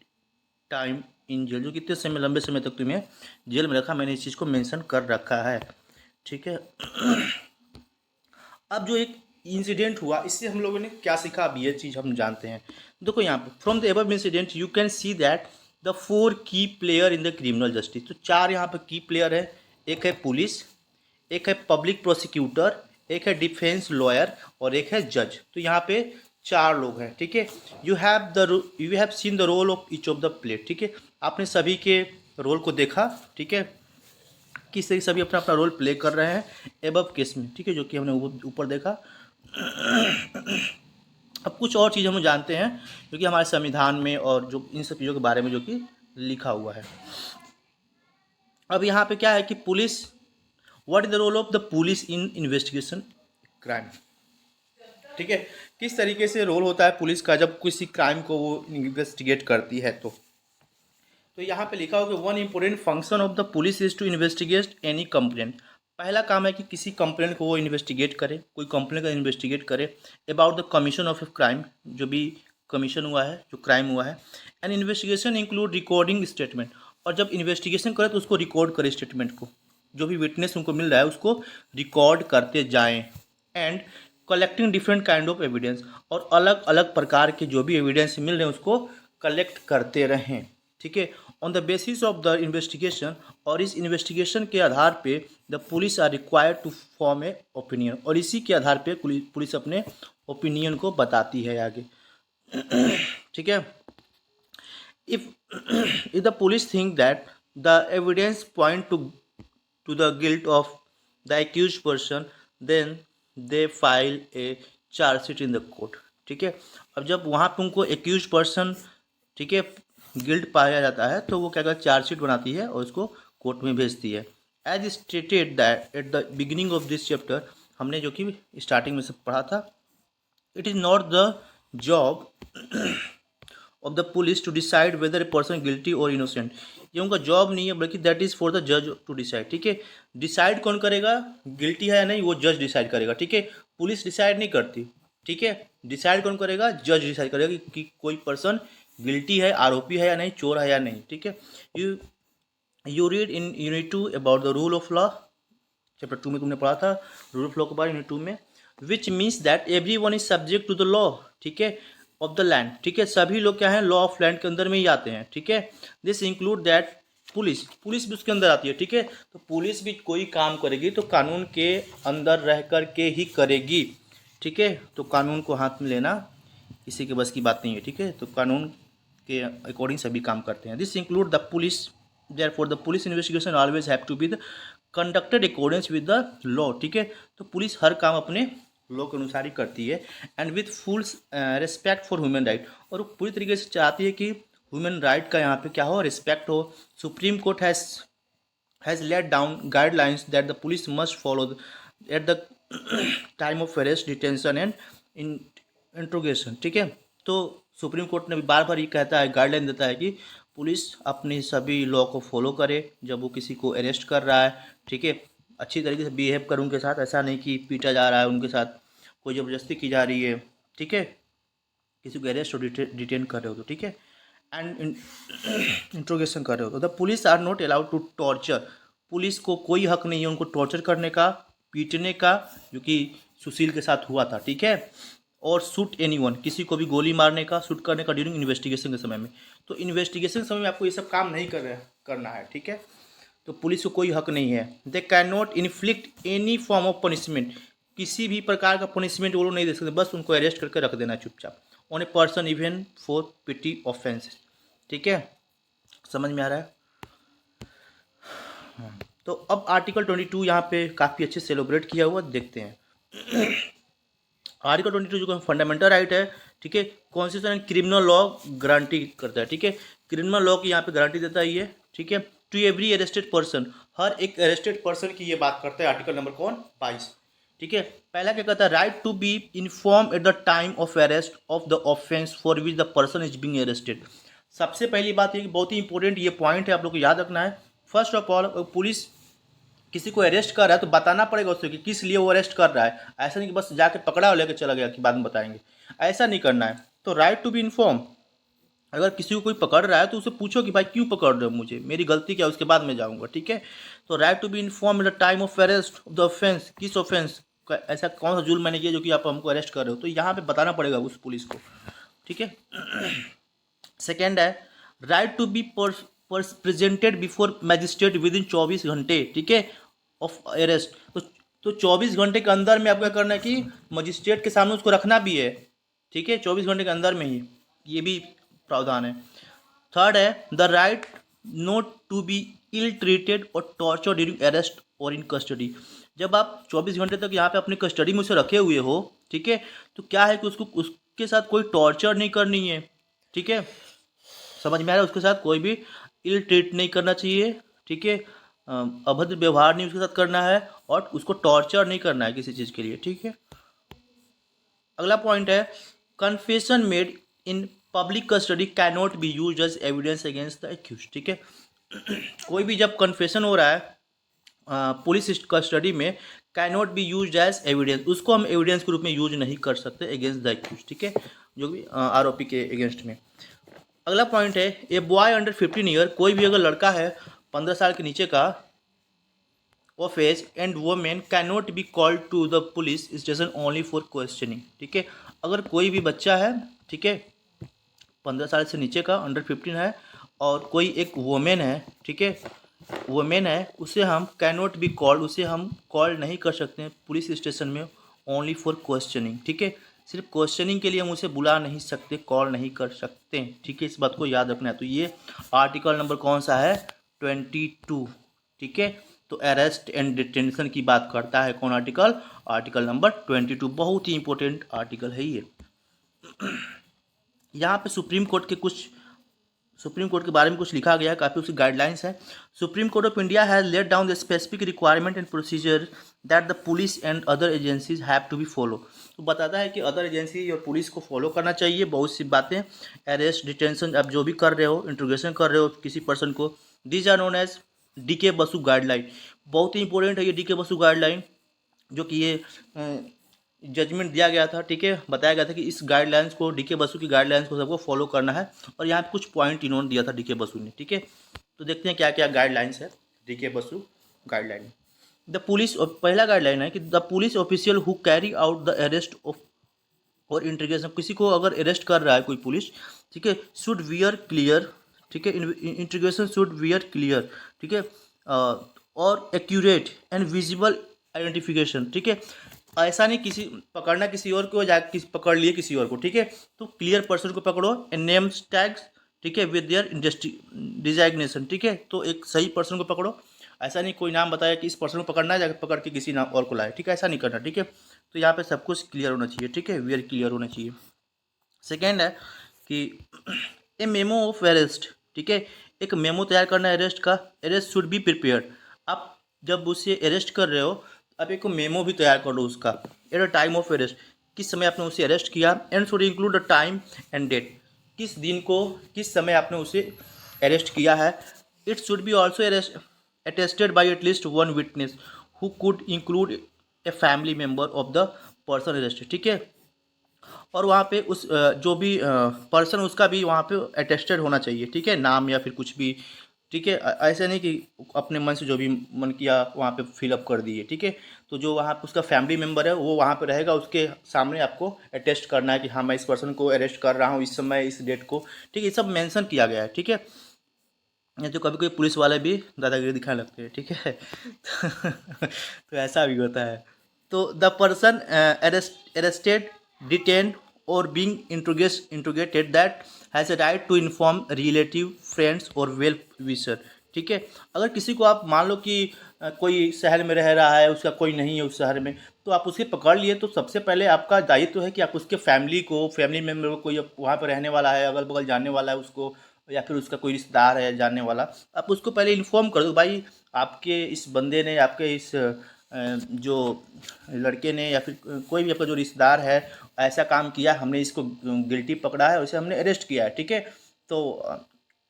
time in jail, जो कितने समय, लंबे समय तक तुम्हें जेल में रखा, मैंने इस चीज़ को मेंशन कर रखा है। ठीक है। अब जो एक इंसिडेंट हुआ, इससे हम लोगों ने क्या सीखा, अब ये चीज़ हम जानते हैं। देखो यहाँ पे, from the above incident you can see that the 4 की player in the criminal justice. तो 4 यहाँ पे की प्लेयर है। एक है पुलिस, एक है पब्लिक प्रोसिक्यूटर, एक है डिफेंस लॉयर और एक है जज। तो यहाँ पे 4 लोग हैं। ठीक है। You have seen the role of each of the play. ठीक है, आपने सभी के रोल को देखा। ठीक है, किस तरीके से सभी अपना अपना रोल प्ले कर रहे हैं एबव केस में। ठीक है, जो कि हमने ऊपर देखा। अब कुछ और चीज़ हम जानते हैं जो कि हमारे संविधान में और जो इन सब चीज़ों के बारे में जो कि लिखा हुआ है। अब यहाँ पे क्या है कि police, what is the role of the police in investigation crime. ठीक है, किस तरीके से रोल होता है पुलिस का जब किसी क्राइम को वो इन्वेस्टिगेट करती है। तो यहाँ पे लिखा होगा, one important function of the police is to investigate any complaint. पहला काम है कि किसी कंप्लेंट को वो इन्वेस्टिगेट करे, कोई कंप्लेंट का इन्वेस्टिगेट करे about the commission of a crime, जो भी कमीशन हुआ है, जो क्राइम हुआ है। And investigation include recording statement, और जब इन्वेस्टिगेशन करे तो उसको रिकॉर्ड करे, स्टेटमेंट को, जो भी विटनेस उनको मिल रहा है उसको रिकॉर्ड करते जाएँ। And collecting different kind of evidence, और अलग अलग प्रकार के जो भी एविडेंस मिल रहे हैं उसको कलेक्ट करते रहें। ठीक है, on the basis of the investigation, और इस इन्वेस्टिगेशन के आधार पे the police are required to form a opinion, और इसी के आधार पे पुलिस अपने ओपिनियन को बताती है आगे। ठीक है। If if the police think that the evidence point to the guilt of the accuse person, then they file a charge sheet in the court. ठीक है, अब जब वहाँ पे उनको एक्यूज पर्सन, ठीक है, गिल्ट पाया जाता है तो वो क्या करती है, चार्जशीट बनाती है और उसको कोर्ट में भेजती है। As stated that at the beginning of this chapter, हमने जो कि स्टार्टिंग में से पढ़ा था, it is not the job of the police to decide whether a person guilty और इनोसेंट। ये उनका जॉब नहीं है, बल्कि दैट इज़ फॉर द जज टू डिसाइड। ठीक है, डिसाइड कौन करेगा, गिल्टी है या नहीं, वो जज डिसाइड करेगा। ठीक है, पुलिस डिसाइड नहीं करती। ठीक है, डिसाइड कौन करेगा, जज डिसाइड करेगा कि कोई पर्सन गिल्टी है, आरोपी है या नहीं, चोर है या नहीं। ठीक है, you read in unit 2 about the rule of law, chapter 2 में तुमने पढ़ा था रूल ऑफ लॉ के बारे में, यूनिट 2 में, which means that every one is subject to the law. ठीक है, ऑफ द लैंड। ठीक है, सभी लोग क्या है, लॉ ऑफ लैंड के अंदर में ही आते हैं। ठीक है, दिस इंक्लूड दैट पुलिस भी उसके अंदर आती है। ठीक है, तो पुलिस भी कोई काम करेगी तो कानून के अंदर रह कर के ही करेगी। ठीक है, तो कानून को हाथ में लेना किसी के बस की बात नहीं है। ठीक है, तो कानून के अकॉर्डिंग सभी काम करते हैं। This include the police, therefore the police investigation always have to be the conducted accordance with the law. ठीक है, तो पुलिस हर काम अपने लॉ के अनुसार ही करती है। And with full respect for human right, और वो पूरी तरीके से चाहती है कि ह्यूमन राइट का यहाँ पे क्या हो, रिस्पेक्ट हो। Supreme court has laid down guidelines that the police must follow at the time of arrest, detention and interrogation. ठीक है, तो सुप्रीम कोर्ट ने भी बार बार ये कहता है, गाइडलाइन देता है कि पुलिस अपनी सभी लॉ को फॉलो करे जब वो किसी को अरेस्ट कर रहा है। ठीक है, अच्छी तरीके से बिहेव कर उनके साथ, ऐसा नहीं कि पीटा जा रहा है उनके साथ, कोई ज़बरदस्ती की जा रही है। ठीक है, किसी को अरेस्ट और डिटेन कर रहे हो तो, ठीक है, एंड इंट्रोगेशन कर रहे हो तो the police are not allowed to torture. Police को कोई हक नहीं है उनको टॉर्चर करने का, पीटने का, जो कि सुशील के साथ हुआ था। ठीक है, और शूट एनीवन, किसी को भी गोली मारने का, शूट करने का ड्यूरिंग इन्वेस्टिगेशन के समय में। तो इन्वेस्टिगेशन के समय में आपको ये सब काम नहीं करना है। ठीक है, तो पुलिस को कोई हक नहीं है। They can not inflict any form of punishment, किसी भी प्रकार का पनिशमेंट वो लोग नहीं दे सकते, बस उनको अरेस्ट करके रख देना चुपचाप, on a person even for petty offence. ठीक है, समझ में आ रहा है। तो अब आर्टिकल 22 यहाँ पे काफ़ी अच्छे से एलोबरेट किया हुआ, देखते हैं। आर्टिकल 22 जो फंडामेंटल राइट है, ठीक है, constitution and criminal law guarantee करता है। ठीक है, क्रिमिनल लॉ की यहाँ पे गारंटी देता है ये। ठीक है, टू एवरी अरेस्टेड पर्सन, हर एक अरेस्टेड पर्सन की ये बात करता है आर्टिकल नंबर 22। ठीक है, पहला क्या कहता है, right to be inform at the time of arrest of the offence for which the person is being arrested. सबसे पहली बात ये बहुत ही इंपॉर्टेंट ये पॉइंट है, आप लोग को याद रखना है। फर्स्ट ऑफ ऑल, पुलिस किसी को अरेस्ट कर रहा है तो बताना पड़ेगा उससे कि किस लिए वो अरेस्ट कर रहा है। ऐसा नहीं कि बस जाके पकड़ा और लेके चला गया कि बाद में बताएंगे, ऐसा नहीं करना है। तो राइट टू बी इन्फॉर्म, अगर किसी को कोई पकड़ रहा है तो उसे पूछो कि भाई क्यों पकड़ रहे हो मुझे, मेरी गलती क्या है, उसके बाद मैं जाऊँगा, ठीक है। तो right to be inform the time of arrest of the offence, किस ऑफेंस का, ऐसा कौन सा जुर्म मैंने किया जो कि आप हमको अरेस्ट कर रहे हो, तो यहाँ पे बताना पड़ेगा उस पुलिस को, ठीक है। सेकेंड है right to be presented before magistrate within 24 घंटे, ठीक है, ऑफ अरेस्ट। तो 24 घंटे के अंदर में आपको क्या करना है कि मजिस्ट्रेट के सामने उसको रखना भी है, ठीक है, 24 घंटे के अंदर में ही, ये भी प्रावधान है। थर्ड है the right not to be ill treated और टॉर्चर ड्यूरिंग अरेस्ट और इन कस्टडी। जब आप 24 घंटे तक यहाँ पे अपनी कस्टडी में उसे रखे हुए हो, ठीक है, तो क्या है कि उसको उसके साथ कोई टॉर्चर नहीं करनी है, ठीक है, समझ में आ रहा है, उसके साथ कोई भी इल ट्रीट नहीं करना चाहिए, ठीक है, अभद्र व्यवहार नहीं उसके साथ करना है और उसको टॉर्चर नहीं करना है किसी चीज़ के लिए, ठीक है। अगला पॉइंट है confession made in public custody can not be use as evidence against the accuse, ठीक है। कोई भी जब कन्फेशन हो रहा है पुलिस कस्टडी में, can not be use as evidence, उसको हम एविडेंस के रूप में यूज नहीं कर सकते अगेंस्ट द एक्यूज, ठीक है, जो भी आरोपी के अगेंस्ट में। अगला पॉइंट है ए बॉय अंडर 15 ईयर, कोई भी अगर लड़का है 15 साल के नीचे का of age and women can not be called to the police station only for questioning, ठीक है। अगर कोई भी बच्चा है, ठीक है, 15 साल से नीचे का अंडर 15 है और कोई एक वोमेन है, ठीक है, वोमेन है, उसे हम कैन नॉट बी कॉल्ड, उसे हम कॉल नहीं कर सकते हैं पुलिस स्टेशन में ओनली फॉर क्वेश्चनिंग, ठीक है, सिर्फ क्वेश्चनिंग के लिए हम उसे बुला नहीं सकते, कॉल नहीं कर सकते, ठीक है, इस बात को याद रखना है। तो ये आर्टिकल नंबर कौन सा है 22, ठीक है। तो अरेस्ट एंड डिटेंशन की बात करता है कौन आर्टिकल, आर्टिकल नंबर 22, बहुत ही इंपॉर्टेंट आर्टिकल है ये। यहाँ पे सुप्रीम कोर्ट के बारे में कुछ लिखा गया है, काफ़ी उसकी गाइडलाइंस है। Supreme court of India has laid down the specific requirement and procedure that the police and other agencies have to be follow. तो बताता है कि अदर एजेंसी और पुलिस को फॉलो करना चाहिए बहुत सी बातें, अरेस्ट डिटेंशन, आप जो भी कर रहे हो, इंट्रोगेशन कर रहे हो किसी पर्सन को, these are known as DK Basu guideline. बहुत ही इंपॉर्टेंट है ये DK बसु गाइडलाइन, जो कि ये जजमेंट दिया गया था, ठीक है, बताया गया था कि इस गाइडलाइंस को, DK बसु की गाइडलाइंस को सबको फॉलो करना है। और यहाँ पे कुछ पॉइंट इन्होंने दिया था DK बसु ने, ठीक है। तो देखते हैं क्या क्या गाइडलाइंस है DK Basu guideline. The police, पहला गाइडलाइन है कि the police official who carry out the arrest of और इंट्रोगेशन, किसी को अगर अरेस्ट कर रहा है कोई पुलिस, ठीक है, शुड वियर क्लियर, ठीक है, इंट्रोगेशन शुड वियर क्लियर, ठीक है, और एक्यूरेट एंड विजिबल आइडेंटिफिकेशन, ठीक है। ऐसा नहीं किसी पकड़ना किसी और को, जा पकड़ लिए किसी और को, ठीक है, तो क्लियर पर्सन को पकड़ो एंड नेम्स टैग्स, ठीक है, विद देयर इंडस्ट्री डिजाइग्नेशन, ठीक है, तो एक सही पर्सन को पकड़ो, ऐसा नहीं कोई नाम बताया कि इस पर्सन को पकड़ना है जाकर पकड़ के किसी नाम और को लाए, ठीक है, ऐसा नहीं करना, ठीक है। तो यहाँ पे सब कुछ क्लियर होना चाहिए, ठीक है, वेरी क्लियर होना चाहिए। सेकेंड है कि ए मेमो ऑफ अरेस्ट, ठीक है, एक मेमो तैयार करना है अरेस्ट का, अरेस्ट शुड बी प्रिपेयर्ड। आप जब उसे अरेस्ट कर रहे हो आप एक मेमो भी तैयार कर लो उसका, at a time of arrest, किस समय आपने उसे अरेस्ट किया, and should include the time and date, किस दिन को किस समय आपने उसे अरेस्ट किया है। It should be also arrest attested by at least one witness who could include a family member of the person arrested, ठीक है। और वहाँ पे उस जो भी पर्सन उसका भी वहाँ पे अटेस्टेड होना चाहिए, ठीक है, नाम या फिर कुछ भी, ठीक है, ऐसा नहीं कि अपने मन से जो भी मन किया वहाँ पे फिलअप कर दिए, ठीक है। तो जो वहाँ पे उसका फैमिली मेम्बर है वो वहाँ पे रहेगा, उसके सामने आपको अटेस्ट करना है कि हाँ मैं इस पर्सन को अरेस्ट कर रहा हूँ इस समय इस डेट को, ठीक है, ये सब मेंशन किया गया है, ठीक है। नहीं तो कभी कोई पुलिस वाले भी दादागिरी दिखाने लगते हैं, ठीक है। तो ऐसा भी होता है। तो द पर्सन अरेस्टेड डिटेन्ड और being interrogated that has a right to inform relative friends और वेल विशर, ठीक है। अगर किसी को आप मान लो कि कोई शहर में रह रहा है, उसका कोई नहीं है उस शहर में, तो आप उसे पकड़ लिए तो सबसे पहले आपका दायित्व है कि आप उसके फैमिली मेम्बर को, कोई वहाँ पर रहने वाला है अगल बगल जानने वाला है उसको, या फिर उसका कोई रिश्तेदार है जानने वाला, आप उसको पहले इन्फॉर्म कर दो भाई आपके इस बंदे ने, आपके इस जो लड़के ने या फिर कोई भी आपका जो रिश्तेदार है ऐसा काम किया, हमने इसको गिल्टी पकड़ा है, उसे हमने अरेस्ट किया है, ठीक है। तो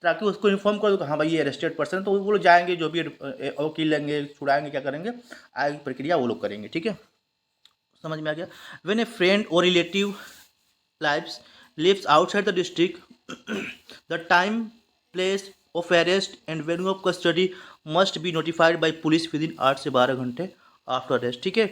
ताकि उसको इन्फॉर्म कर दो कि हाँ भाई ये अरेस्टेड पर्सन है, तो वो लोग जाएंगे, जो भी वकील लेंगे, छुड़ाएंगे, क्या करेंगे, आगे की प्रक्रिया वो लोग करेंगे। ठीक है, समझ में आ गया। व्हेन ए फ्रेंड और relative lives outside the district, the time, place of arrest and venue of custody must be notified by police within 8 से 12 घंटे आफ्टर अरेस्ट। ठीक है,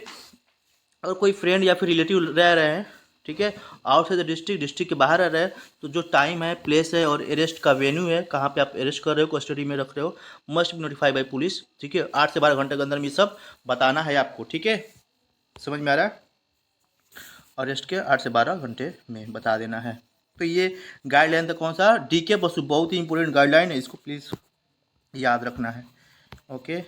अगर कोई फ्रेंड या फिर रिलेटिव रह रहे हैं, ठीक है, आउटसाइड द डिस्ट्रिक्ट के बाहर रह रहे हैं, तो जो टाइम है, प्लेस है और अरेस्ट का वेन्यू है, कहाँ पे आप अरेस्ट कर रहे हो, कस्टडी में रख रहे हो, must be notified by police. ठीक है, 8 से 12 घंटे के अंदर में ये सब बताना है आपको। ठीक है, समझ में आ रहा है, अरेस्ट के 8 से 12 घंटे में बता देना है। तो ये गाइडलाइन था कौन सा, DK बसु, बहुत ही इंपॉर्टेंट गाइडलाइन है, इसको प्लीज़ याद रखना है। ओके,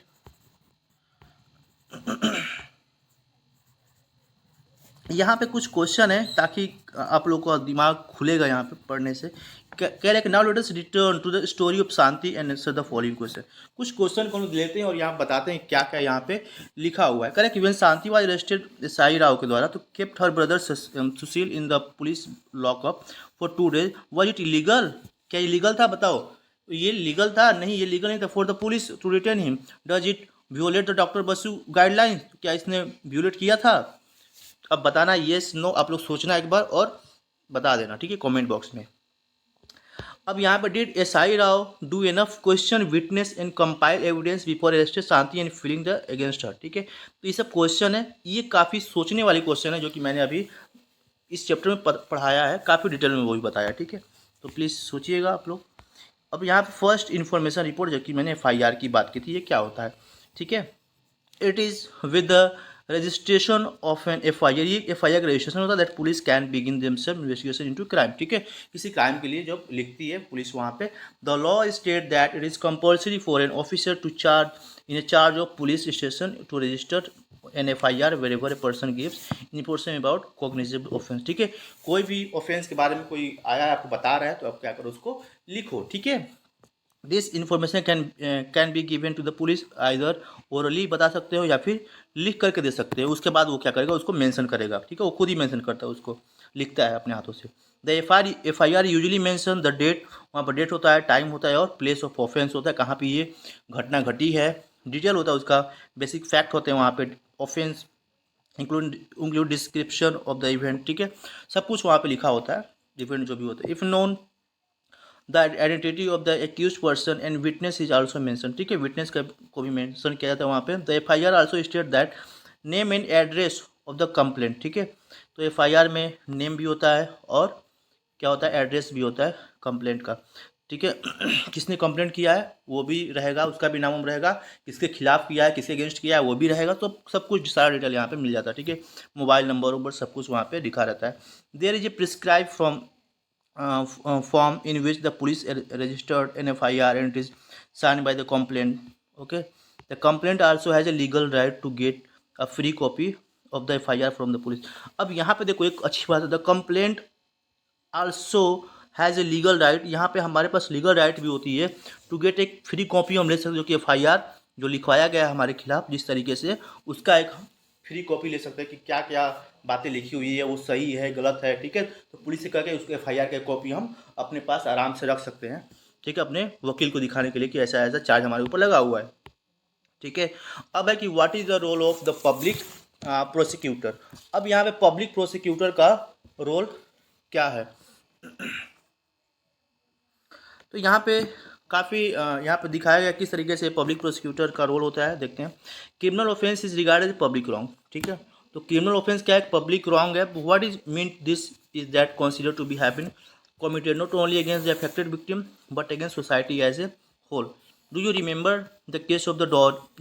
यहाँ पे कुछ क्वेश्चन है ताकि आप लोगों का दिमाग खुलेगा यहाँ पे पढ़ने से। कह रहे हैं now let us return to the story of Shanti and answer the following question. कुछ क्वेश्चन को हम लेते हैं और यहाँ बताते हैं क्या क्या यहाँ पे लिखा हुआ है। कह रहे हैं कि when Shanti was arrested Sai Rao के द्वारा तो kept her brother Sushil in the police lockup for 2 days, was it illegal? क्या इलीगल था, बताओ। ये लीगल था? नहीं, ये लीगल नहीं था। For the police to retain him, does it violate the doctor Basu guideline? क्या इसने वियोलेट किया था? अब बताना येस नो, आप लोग सोचना एक बार और बता देना। ठीक है, कमेंट बॉक्स में। अब यहाँ पर did SI Rao do enough question witness and compile evidence before arrested Shanti and feeling the against her? ठीक है, तो ये सब क्वेश्चन है, ये काफ़ी सोचने वाले क्वेश्चन है जो कि मैंने अभी इस चैप्टर में पढ़ाया है, काफ़ी डिटेल में वो भी बताया। ठीक है, तो प्लीज़ सोचिएगा आप लोग। अब यहाँ पे फर्स्ट इन्फॉर्मेशन रिपोर्ट, जो कि मैंने FIR की बात की थी, ये क्या होता है? ठीक है, it is with the registration of an FIR, ये FIR का रजिस्ट्रेशन होता है that police can begin themselves investigation into crime. ठीक है, किसी क्राइम के लिए जब लिखती है पुलिस वहाँ पे, the law state that it is compulsory for an officer to charge of police station to register an FIR wherever a person gives information about cognizable offense। ठीक है, कोई भी ऑफेंस के बारे में कोई आया आपको बता रहा है तो आप क्या करो, उसको लिखो। ठीक है, this information can be given to the police, either orally बता सकते हो या फिर लिख करके दे सकते हो। उसके बाद वो क्या करेगा, उसको मेंशन करेगा। ठीक है, वो खुद ही मेंशन करता है, उसको लिखता है अपने हाथों से। The FIR usually mention the date, वहाँ पर डेट होता है, टाइम होता है और प्लेस ऑफ ऑफेंस होता है, कहाँ पे ये घटना घटी है, डिटेल होता है उसका, बेसिक फैक्ट होते हैं वहाँ पे, offence include description of the event. ठीक है, सब कुछ वहाँ पे लिखा होता है, इवेंट जो भी होता है। If known the identity of the accuse person and witness is also mention. ठीक है, विटनेस को भी मेंशन किया जाता है वहाँ पे। The FIR also state that name and address of the complaint. ठीक है, तो FIR में नेम भी होता है और क्या होता है, एड्रेस भी होता है कंप्लेंट का। ठीक है, किसने कंप्लेंट किया है वो भी रहेगा, उसका भी नाम रहेगा, किसके खिलाफ किया है, किसके अगेंस्ट किया है वो भी रहेगा, तो सब कुछ सारा डिटेल यहाँ पे मिल जाता है। ठीक है, मोबाइल नंबर सब कुछ वहाँ पे लिखा रहता है। There is a prescribe from form in which the police registered an FIR and it is signed by the complainant. Okay, the complainant also has a legal right to get a free copy of the FIR from the police. अब यहाँ पे देखो एक अच्छी बात है, the complaint also has a legal right, यहाँ पे हमारे पास लीगल राइट भी होती है टू गेट एक फ्री कॉपी हम ले सकते हैं, जो कि FIR जो लिखवाया गया है हमारे खिलाफ जिस तरीके से, उसका एक फ्री कॉपी ले सकते हैं कि क्या क्या बातें लिखी हुई है वो सही है गलत है। ठीक है, तो पुलिस से करके उसको FIR की कॉपी हम अपने पास आराम से रख सकते हैं। ठीक है, अपने वकील को दिखाने के लिए कि ऐसा ऐसा चार्ज हमारे ऊपर लगा हुआ है। ठीक है, अब है कि what is the role of the public prosecutor. अब यहाँ पे पब्लिक प्रोसिक्यूटर का रोल क्या है, तो यहाँ पे काफ़ी यहाँ पे दिखाया गया किस तरीके से पब्लिक प्रोसिक्यूटर का रोल होता है। देखते हैं, criminal offence is regarded public wrong. ठीक है, तो क्रिमिनल ऑफेंस क्या है, पब्लिक रॉन्ग है। What is mean this is that consider to be have been committed not only against the affected victim but against society as a whole. Do you remember the case of the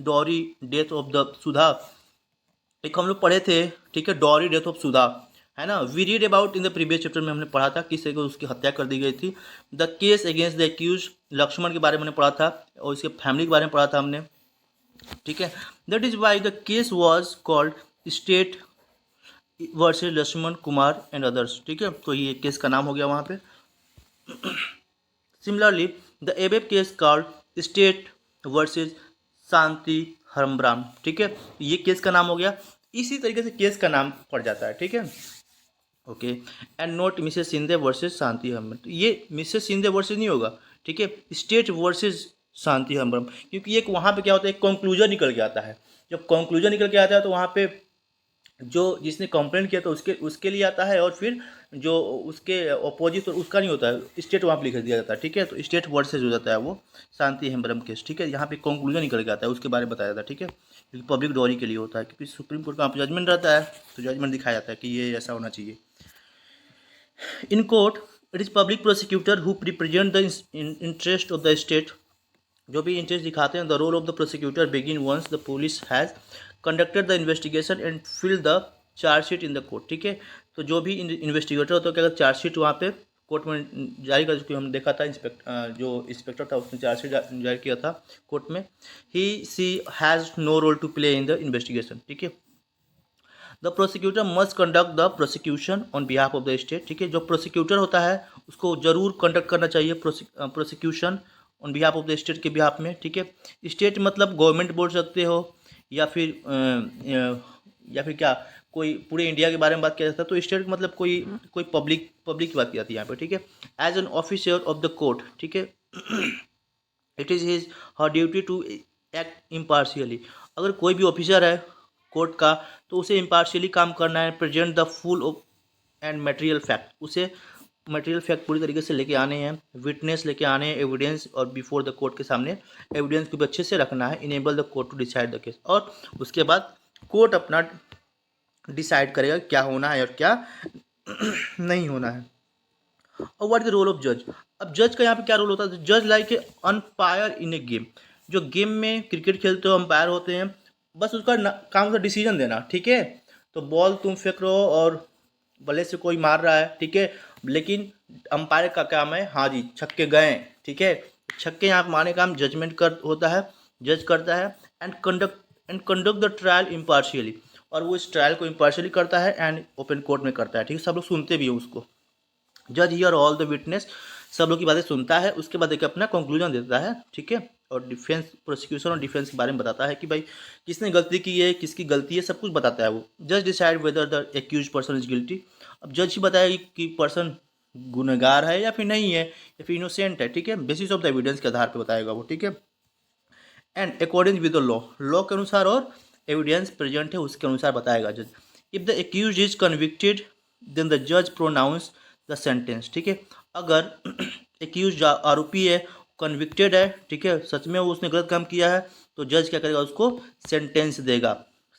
Dowry death of the Sudha? एक हम लोग पढ़े थे, ठीक है, डॉरी डेथ ऑफ सुधा, है ना। We read about in the previous chapter में हमने पढ़ा था किस तरह उसकी हत्या कर दी गई थी। The case against the accuse, Laxman के बारे में हमने पढ़ा था और इसके फैमिली के बारे में पढ़ा था हमने। ठीक है, that is why the case was called state versus Laxman Kumar and others. ठीक है, तो ये केस का नाम हो गया वहाँ पे। Similarly the above case called state versus Shanti Hembram. ठीक है, ये केस का नाम हो गया, इसी तरीके से केस का नाम पड़ जाता है। ठीक है, okay, and not Mrs Shinde versus Shanti Hembram. तो ये मिसेस शिंदे वर्सेस नहीं होगा, ठीक है, स्टेट वर्सेस शांति हेम्ब्रम, क्योंकि एक वहाँ पे क्या होता है, एक कंक्लूजन निकल के आता है। जब कंक्लूजन निकल के आता है तो वहाँ पे जो जिसने कंप्लेंट किया था उसके उसके लिए आता है, और फिर जो उसके अपोजिट उसका नहीं होता है, स्टेट वहाँ पे लिख दिया जाता है, ठीक है। तो स्टेट वर्सेज हो जाता है वो शांति हेम्ब्रम केस, ठीक है। यहाँ पे कंक्लूजन निकल के आता है, उसके बारे में बताया जाता है, ठीक है, क्योंकि पब्लिक डॉरी के लिए होता है, क्योंकि सुप्रीम कोर्ट का जजमेंट रहता है, तो जजमेंट दिखाया जाता है कि ये ऐसा होना चाहिए। In court, it is public prosecutor who represent the interest of the state. जो भी इंटरेस्ट दिखाते हैं, the role of the prosecutor begin once the police has conducted the investigation and fill the charge sheet in the court, ठीक है। तो जो भी इन्वेस्टिगेटर होता है, क्या चार्जशीट वहाँ पे कोर्ट में जारी कर चुकी, हम देखा था जो इंस्पेक्टर था उसने चार्जशीट जारी किया था कोर्ट में। He she has no role to play in the investigation, ठीक है। The prosecutor must conduct the prosecution on behalf of the state, ठीक है। जो प्रोसिक्यूटर होता है उसको जरूर कंडक्ट करना चाहिए prosecution on behalf of the state के बिहाफ में, ठीक है। स्टेट मतलब गवर्नमेंट बोल सकते हो, या फिर क्या कोई पूरे इंडिया के बारे में बात किया जाता है, तो स्टेट मतलब कोई पब्लिक की बात की जाती है यहाँ पे, ठीक है। As an officer of the court, ठीक है, it is his her duty to act impartially. अगर कोई भी ऑफिसर है कोर्ट का, तो उसे इम्पार्शियली काम करना है, present the full and material fact, उसे मटेरियल फैक्ट पूरी तरीके से लेके आने हैं, विटनेस लेके आने हैं, एविडेंस, और बिफोर द कोर्ट के सामने एविडेंस को भी अच्छे से रखना है, enable the court to decide the case, और उसके बाद कोर्ट अपना डिसाइड करेगा क्या होना है और क्या नहीं होना है। और what is the role of जज। अब जज का यहाँ पे क्या रोल होता है, जज like a umpire in A game. जो गेम में क्रिकेट खेलते हो अंपायर होते हैं, बस उसका काम होता है डिसीजन देना, ठीक है। तो बॉल तुम फेंक रहे हो और बल्ले से कोई मार रहा है, ठीक है, लेकिन अंपायर का काम है, हाँ जी छक्के गए, ठीक है, छक्के यहाँ मारने का काम जजमेंट कर होता है, जज करता है। And conduct the trial impartially, और वो इस ट्रायल को इम्पार्शियली करता है एंड ओपन कोर्ट में करता है, ठीक है। सब लोग सुनते भी हैं उसको। जज हियर ऑल द विटनेस, सब लोग की बातें सुनता है, उसके बाद एक अपना कंक्लूजन देता है, ठीक है। और डिफेंस प्रोसिक्यूशन और डिफेंस के बारे में बताता है कि भाई किसने गलती की है, किसकी गलती है, सब कुछ बताता है वो। जज decide whether the accuse person is guilty. अब जज ही बताएगा कि पर्सन गुनहगार है या फिर नहीं है, या फिर इनोसेंट है, ठीक है, बेसिस ऑफ द एविडेंस के आधार पर बताएगा वो, ठीक है। And according with the law के अनुसार और एविडेंस प्रेजेंट है उसके अनुसार बताएगा जज। If the accuse is convicted then the जज प्रोनाउंस द सेंटेंस, ठीक है। अगर एक्यूज आरोपी है, कन्विक्टेड है, ठीक है, सच में वो उसने गलत काम किया है, तो जज क्या करेगा, उसको सेंटेंस देगा।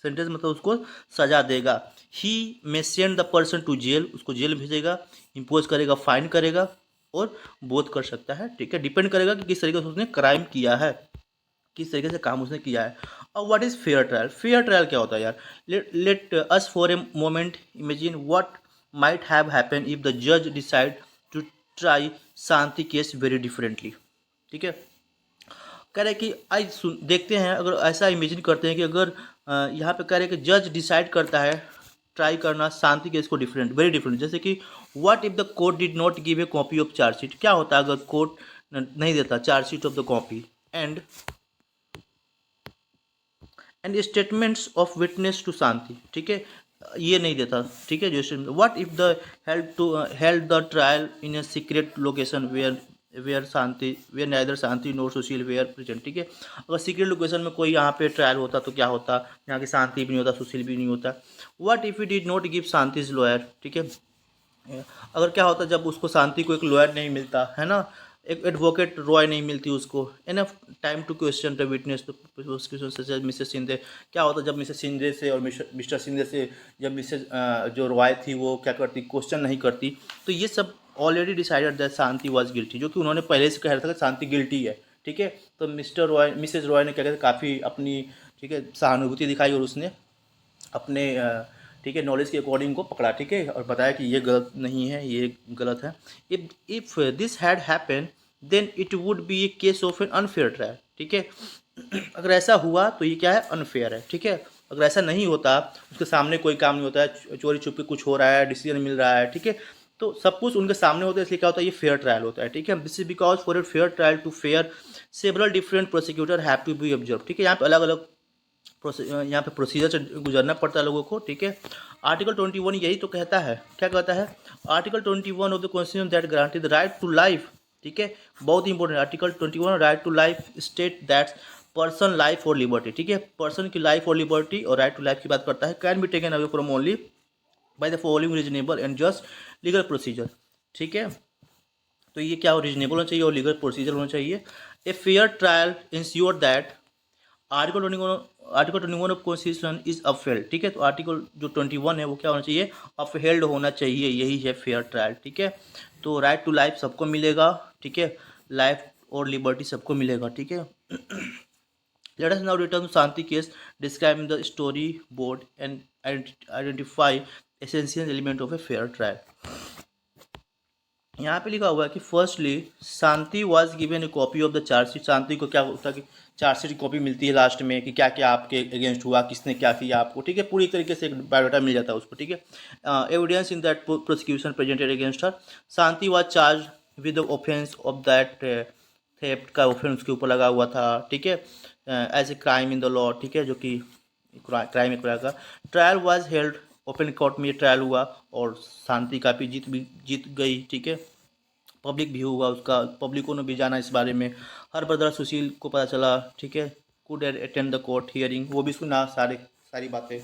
सेंटेंस मतलब उसको सजा देगा। He may send the person to jail, उसको जेल भेजेगा, इम्पोज करेगा, फाइन करेगा, और बोध कर सकता है, ठीक है। डिपेंड करेगा कि किस तरीके से उसने क्राइम किया है, किस तरीके से काम उसने किया है। अब what is fair trial. Fair trial क्या होता है यार, let us for a moment imagine what might have happen if the जज decide to try Shanti case very differently, ठीक है। कह रहे कि आज देखते हैं, अगर ऐसा इमेजिन करते हैं कि अगर यहाँ पे कह रहे हैं कि जज डिसाइड करता है ट्राई करना शांति केस को डिफरेंट, वेरी डिफरेंट, जैसे कि what if the court did not give a copy of chargesheet. क्या होता है अगर कोर्ट नहीं देता chargesheet of the copy and statements of witness to Shanti, ठीक है, ये नहीं देता, ठीक है। जैसे what if the held the trial in a secret location where neither Shanti nor Sushil were present, ठीक है। अगर सीक्रेट लोकेशन में कोई यहाँ पे ट्रायल होता तो क्या होता, यहाँ की शांति भी नहीं होता, सुशील भी नहीं होता। What if he did not give Shanti's lawyer, ठीक है, अगर क्या होता जब उसको शांति को एक लॉयर नहीं मिलता है ना, एक एडवोकेट रॉय नहीं मिलती उसको, enough time to question the witness Mrs Shinde. क्या होता जब मिसेस शिंदे से और मिस्टर शिंदे से जब मिसेस जो रॉय थी वो क्या करती, क्वेश्चन नहीं करती। तो ये सब already decided that Shanti was guilty, जो कि उन्होंने पहले से कह रहा था कि शांति गिल्टी है, ठीक है। तो मिस्टर रॉय मिसेस रॉय ने क्या कहते काफ़ी अपनी, ठीक है, सहानुभूति दिखाई, और उसने अपने ठीक है नॉलेज के अकॉर्डिंग को पकड़ा, ठीक है, और बताया कि ये गलत नहीं है, ये गलत है। If this had happen then it would be a case of an unfair trial, ठीक है। अगर ऐसा हुआ तो ये क्या है, अनफेयर है, ठीक है। अगर ऐसा नहीं होता, उसके सामने कोई काम नहीं होता है, चोरी छुप के कुछ हो रहा है, डिसीजन मिल रहा है, ठीक है, तो सब कुछ उनके सामने होता है, इसलिए क्या होता है, ये फेयर ट्रायल होता है, ठीक है। This is because for a fair trial to fair several different prosecutor have to be observe, ठीक है। यहाँ पे अलग अलग यहाँ पे प्रोसीजर से गुजरना पड़ता है लोगों को, ठीक है। आर्टिकल 21 यही तो कहता है, क्या कहता है article 21 of the constitution that guarantee the right to life, ठीक है, बहुत important article 21 right to life state that person life और लिबर्टी, ठीक है, पर्सन की लाइफ और लिबर्टी और राइट टू लाइफ की बात करता है, can be taken away from only by the following reasonable and just legal procedure, ठीक है। तो ये क्या हो, रीजनेबल होना चाहिए और लीगल प्रोसीजर होना चाहिए। ए fair trial ensure that article 21 of constitution is upheld, ठीक है। तो आर्टिकल जो 21 है वो क्या होना चाहिए, अपहेल्ड होना चाहिए, यही है फेयर ट्रायल, ठीक है। तो राइट टू लाइफ सबको मिलेगा, ठीक है, लाइफ और लिबर्टी सबको मिलेगा, ठीक है। Let us now return to Shanti case describing the story board and identify essential element of a fair trial. यहाँ पे लिखा हुआ है कि firstly Shanti was given a copy of the chargesheet. Shanti को क्या होता है कि चार्जशीट की कॉपी मिलती है लास्ट में कि क्या क्या आपके अगेंस्ट हुआ, किसने क्या किया आपको, ठीक है, पूरी तरीके से एक बायोडाटा मिल जाता है उसको, ठीक है। Evidence in that prosecution presented against her, Shanti was charge with the offence of that theft का ऑफेंस उसके ऊपर लगा हुआ था, ठीक है, as a crime in the law, ठीक है, जो कि क्राइम एक प्रकार का। Trial was held, open court में ये ट्रायल हुआ और शांति काफ़ी जीत गई, ठीक है। पब्लिक भी हुआ उसका, पब्लिकों ने भी जाना इस बारे में, हर ब्रदर सुशील को पता चला, ठीक है, could attend the court hearing, वो भी सुना सारी बातें।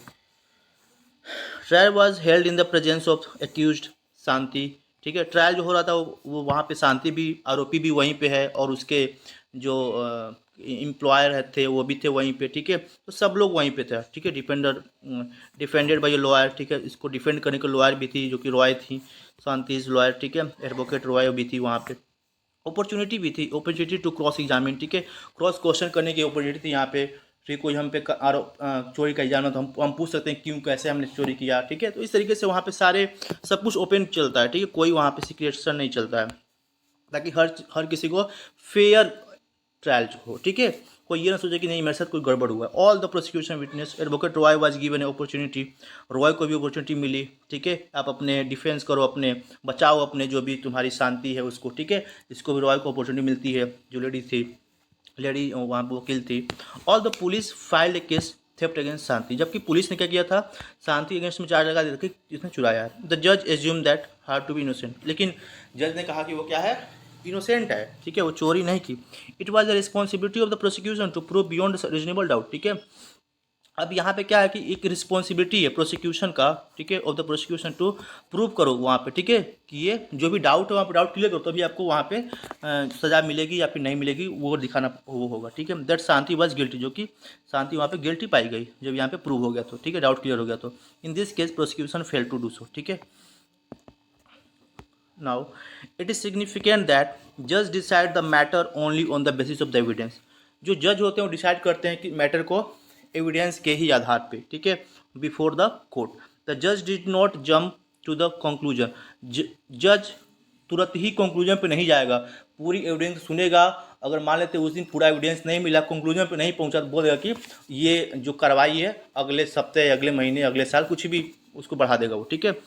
Trial was held in the presence of accused Shanti, ठीक है, ट्रायल जो हो रहा था वो वहाँ पे शांति भी, आरोपी भी वहीं पे है और उसके जो एम्प्लॉयर थे वो भी थे वहीं पे, ठीक है, तो सब लोग वहीं पे थे, ठीक है। डिफेंडेड बाय लॉयर, ठीक है, इसको डिफेंड करने के लॉयर भी थी जो कि रॉय थी, शांति इज लॉयर, ठीक है, एडवोकेट रॉय भी थी वहाँ पे। अपॉर्चुनिटी भी थी, अपॉर्चुनिटी टू क्रॉस एग्जामिन, ठीक है, क्रॉस क्वेश्चन करने की अपॉर्चुनिटी थी यहाँ पे, ठीक, कोई हम पे चोरी का इल्जाम है तो हम पूछ सकते हैं क्यों, कैसे हमने चोरी किया, ठीक है। तो इस तरीके से वहाँ पे सारे सब कुछ ओपन चलता है, ठीक है, कोई वहाँ पे सीक्रेशन नहीं चलता है, ताकि हर किसी को फेयर ट्रायल हो, ठीक है, कोई ये ना सोचे कि नहीं मेरे साथ कोई गड़बड़ हुआ है। All the prosecution witness advocate Roy was given A opportunity, Roy को भी अपॉर्चुनिटी मिली, ठीक है, आप अपने डिफेंस करो, अपने बचाओ, अपने जो भी तुम्हारी शांति है उसको, ठीक है, इसको भी रॉय को अपॉर्चुनिटी मिलती है, जो लेडी वहाँ पर वकील थी। All the police filed a case theft against Shanti, जबकि पुलिस ने क्या किया था, शांति अगेंस्ट में चार्ज लगा दिया था कि जिसने चुराया है। द जज assume that her to be innocent, लेकिन जज ने कहा कि वो क्या है, इनोसेंट है, ठीक है, वो चोरी नहीं की। It was the responsibility of the prosecution to prove beyond reasonable doubt, ठीक है। अब यहाँ पे क्या है कि एक रिस्पॉन्सिबिलिटी है प्रोसिक्यूशन का, ठीक है, of the prosecution to prove करो वहाँ पे, ठीक है, कि ये जो भी डाउट है वहाँ पे डाउट क्लियर करो, तभी आपको वहाँ पे सजा मिलेगी या फिर नहीं मिलेगी वो दिखाना वो होगा, ठीक है। दैट शांति वाज गिल्टी, जो कि शांति वहाँ पे गिल्टी पाई गई जब यहाँ पे प्रूव हो गया तो, ठीक है, डाउट क्लियर हो गया तो। In this case prosecution fail to do so, ठीक है। Now, it is significant that judge decide the matter only on the basis of the evidence. जो जज होते हैं वो डिसाइड करते हैं कि मैटर को एविडेंस के ही आधार पे, ठीक है, बिफोर द कोर्ट। द जज did not jump to the conclusion, जज तुरंत ही कंक्लूजन पे नहीं जाएगा, पूरी एविडेंस सुनेगा, अगर मान लेते उस दिन पूरा एविडेंस नहीं मिला, कंक्लूजन पे नहीं पहुंचा, तो बोलेगा कि ये जो कार्रवाई है अगले सप्ताह, अगले महीने, अगले साल कुछ भी उसको बढ़ा देगा वो, ठीक है।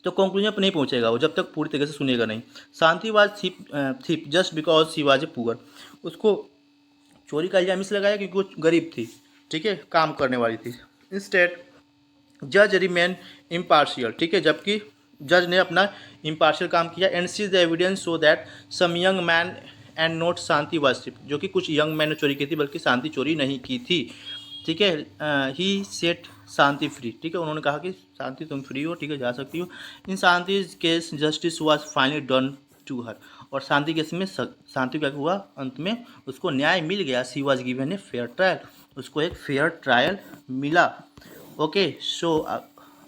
तो कंक्लूजन पर नहीं पहुंचेगा वो जब तक पूरी तरीके से सुनेगा नहीं। Shanti was thief just because she was a poor, उसको चोरी का इल्जाम इसलिए लगाया क्योंकि वो गरीब थी, ठीक है, काम करने वाली थी। इंस्टेड जज रिमेन इम्पार्शियल, ठीक है, जबकि जज ने अपना इम्पार्शियल काम किया। And sees the evidence so that some young man and not Shanti was thief, जो कि कुछ यंग मैन ने चोरी की थी बल्कि शांति चोरी नहीं की थी, ठीक है। ही सेट शांति फ्री, ठीक है, उन्होंने कहा कि शांति तुम फ्री हो, ठीक है, जा सकती हो। In Shanti case justice was finally done to her, और शांति केस में शांति क्या हुआ, अंत में उसको न्याय मिल गया। She was given A fair trial, उसको एक फेयर ट्रायल मिला। ओके, सो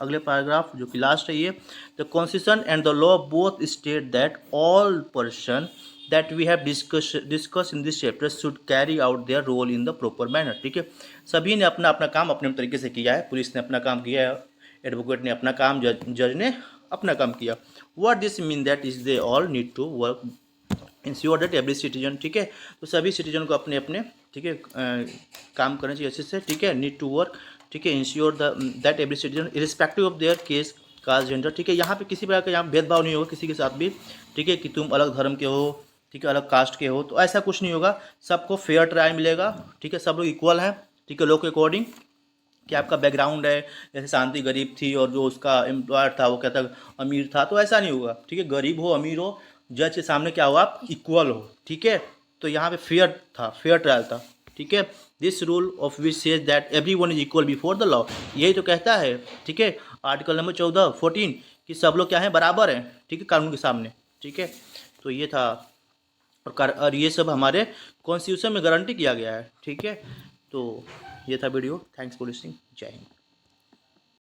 अगले पैराग्राफ जो कि लास्ट है ये, the constitution and the law both state that all person that we have discussed in this chapter should carry out their role in the proper manner, ठीक है, सभी ने अपना अपना काम अपने तरीके से किया है, पुलिस ने अपना काम किया है, एडवोकेट ने अपना काम, जज ने अपना काम किया। What this mean that is they all need to work ensure that every citizen, ठीक है, तो सभी सिटीजन को अपने अपने, ठीक है, काम करना चाहिए अच्छे से, ठीक है, नीड टू वर्क, ठीक है, ensure that every citizen irrespective of their case caste gender, ठीक है, यहाँ पे किसी प्रकार का यहाँ भेदभाव नहीं होगा किसी के साथ भी, ठीक है, कि तुम अलग धर्म के हो, ठीक है, अलग कास्ट के हो, तो ऐसा कुछ नहीं होगा, सबको फेयर ट्रायल मिलेगा, ठीक है, सब लोग इक्वल हैं, ठीक है, लॉ के अकॉर्डिंग कि आपका बैकग्राउंड है, जैसे शांति गरीब थी और जो उसका एम्प्लॉयर था वो कहता अमीर था, तो ऐसा नहीं होगा। ठीक है, गरीब हो अमीर हो, जज के सामने क्या हो, आप इक्वल हो। ठीक है, तो यहाँ पे फेयर था, फेयर ट्रायल था। ठीक है, this rule of which says that every one is equal before the law, यही तो कहता है। ठीक है, आर्टिकल नंबर 14 कि सब लोग क्या है, बराबर हैं। ठीक है, कानून के सामने। ठीक है, तो ये था, और ये सब हमारे कॉन्स्टिट्यूशन में गारंटी किया गया है। ठीक है, तो ये था वीडियो। Thanks for listening. जय हिंद।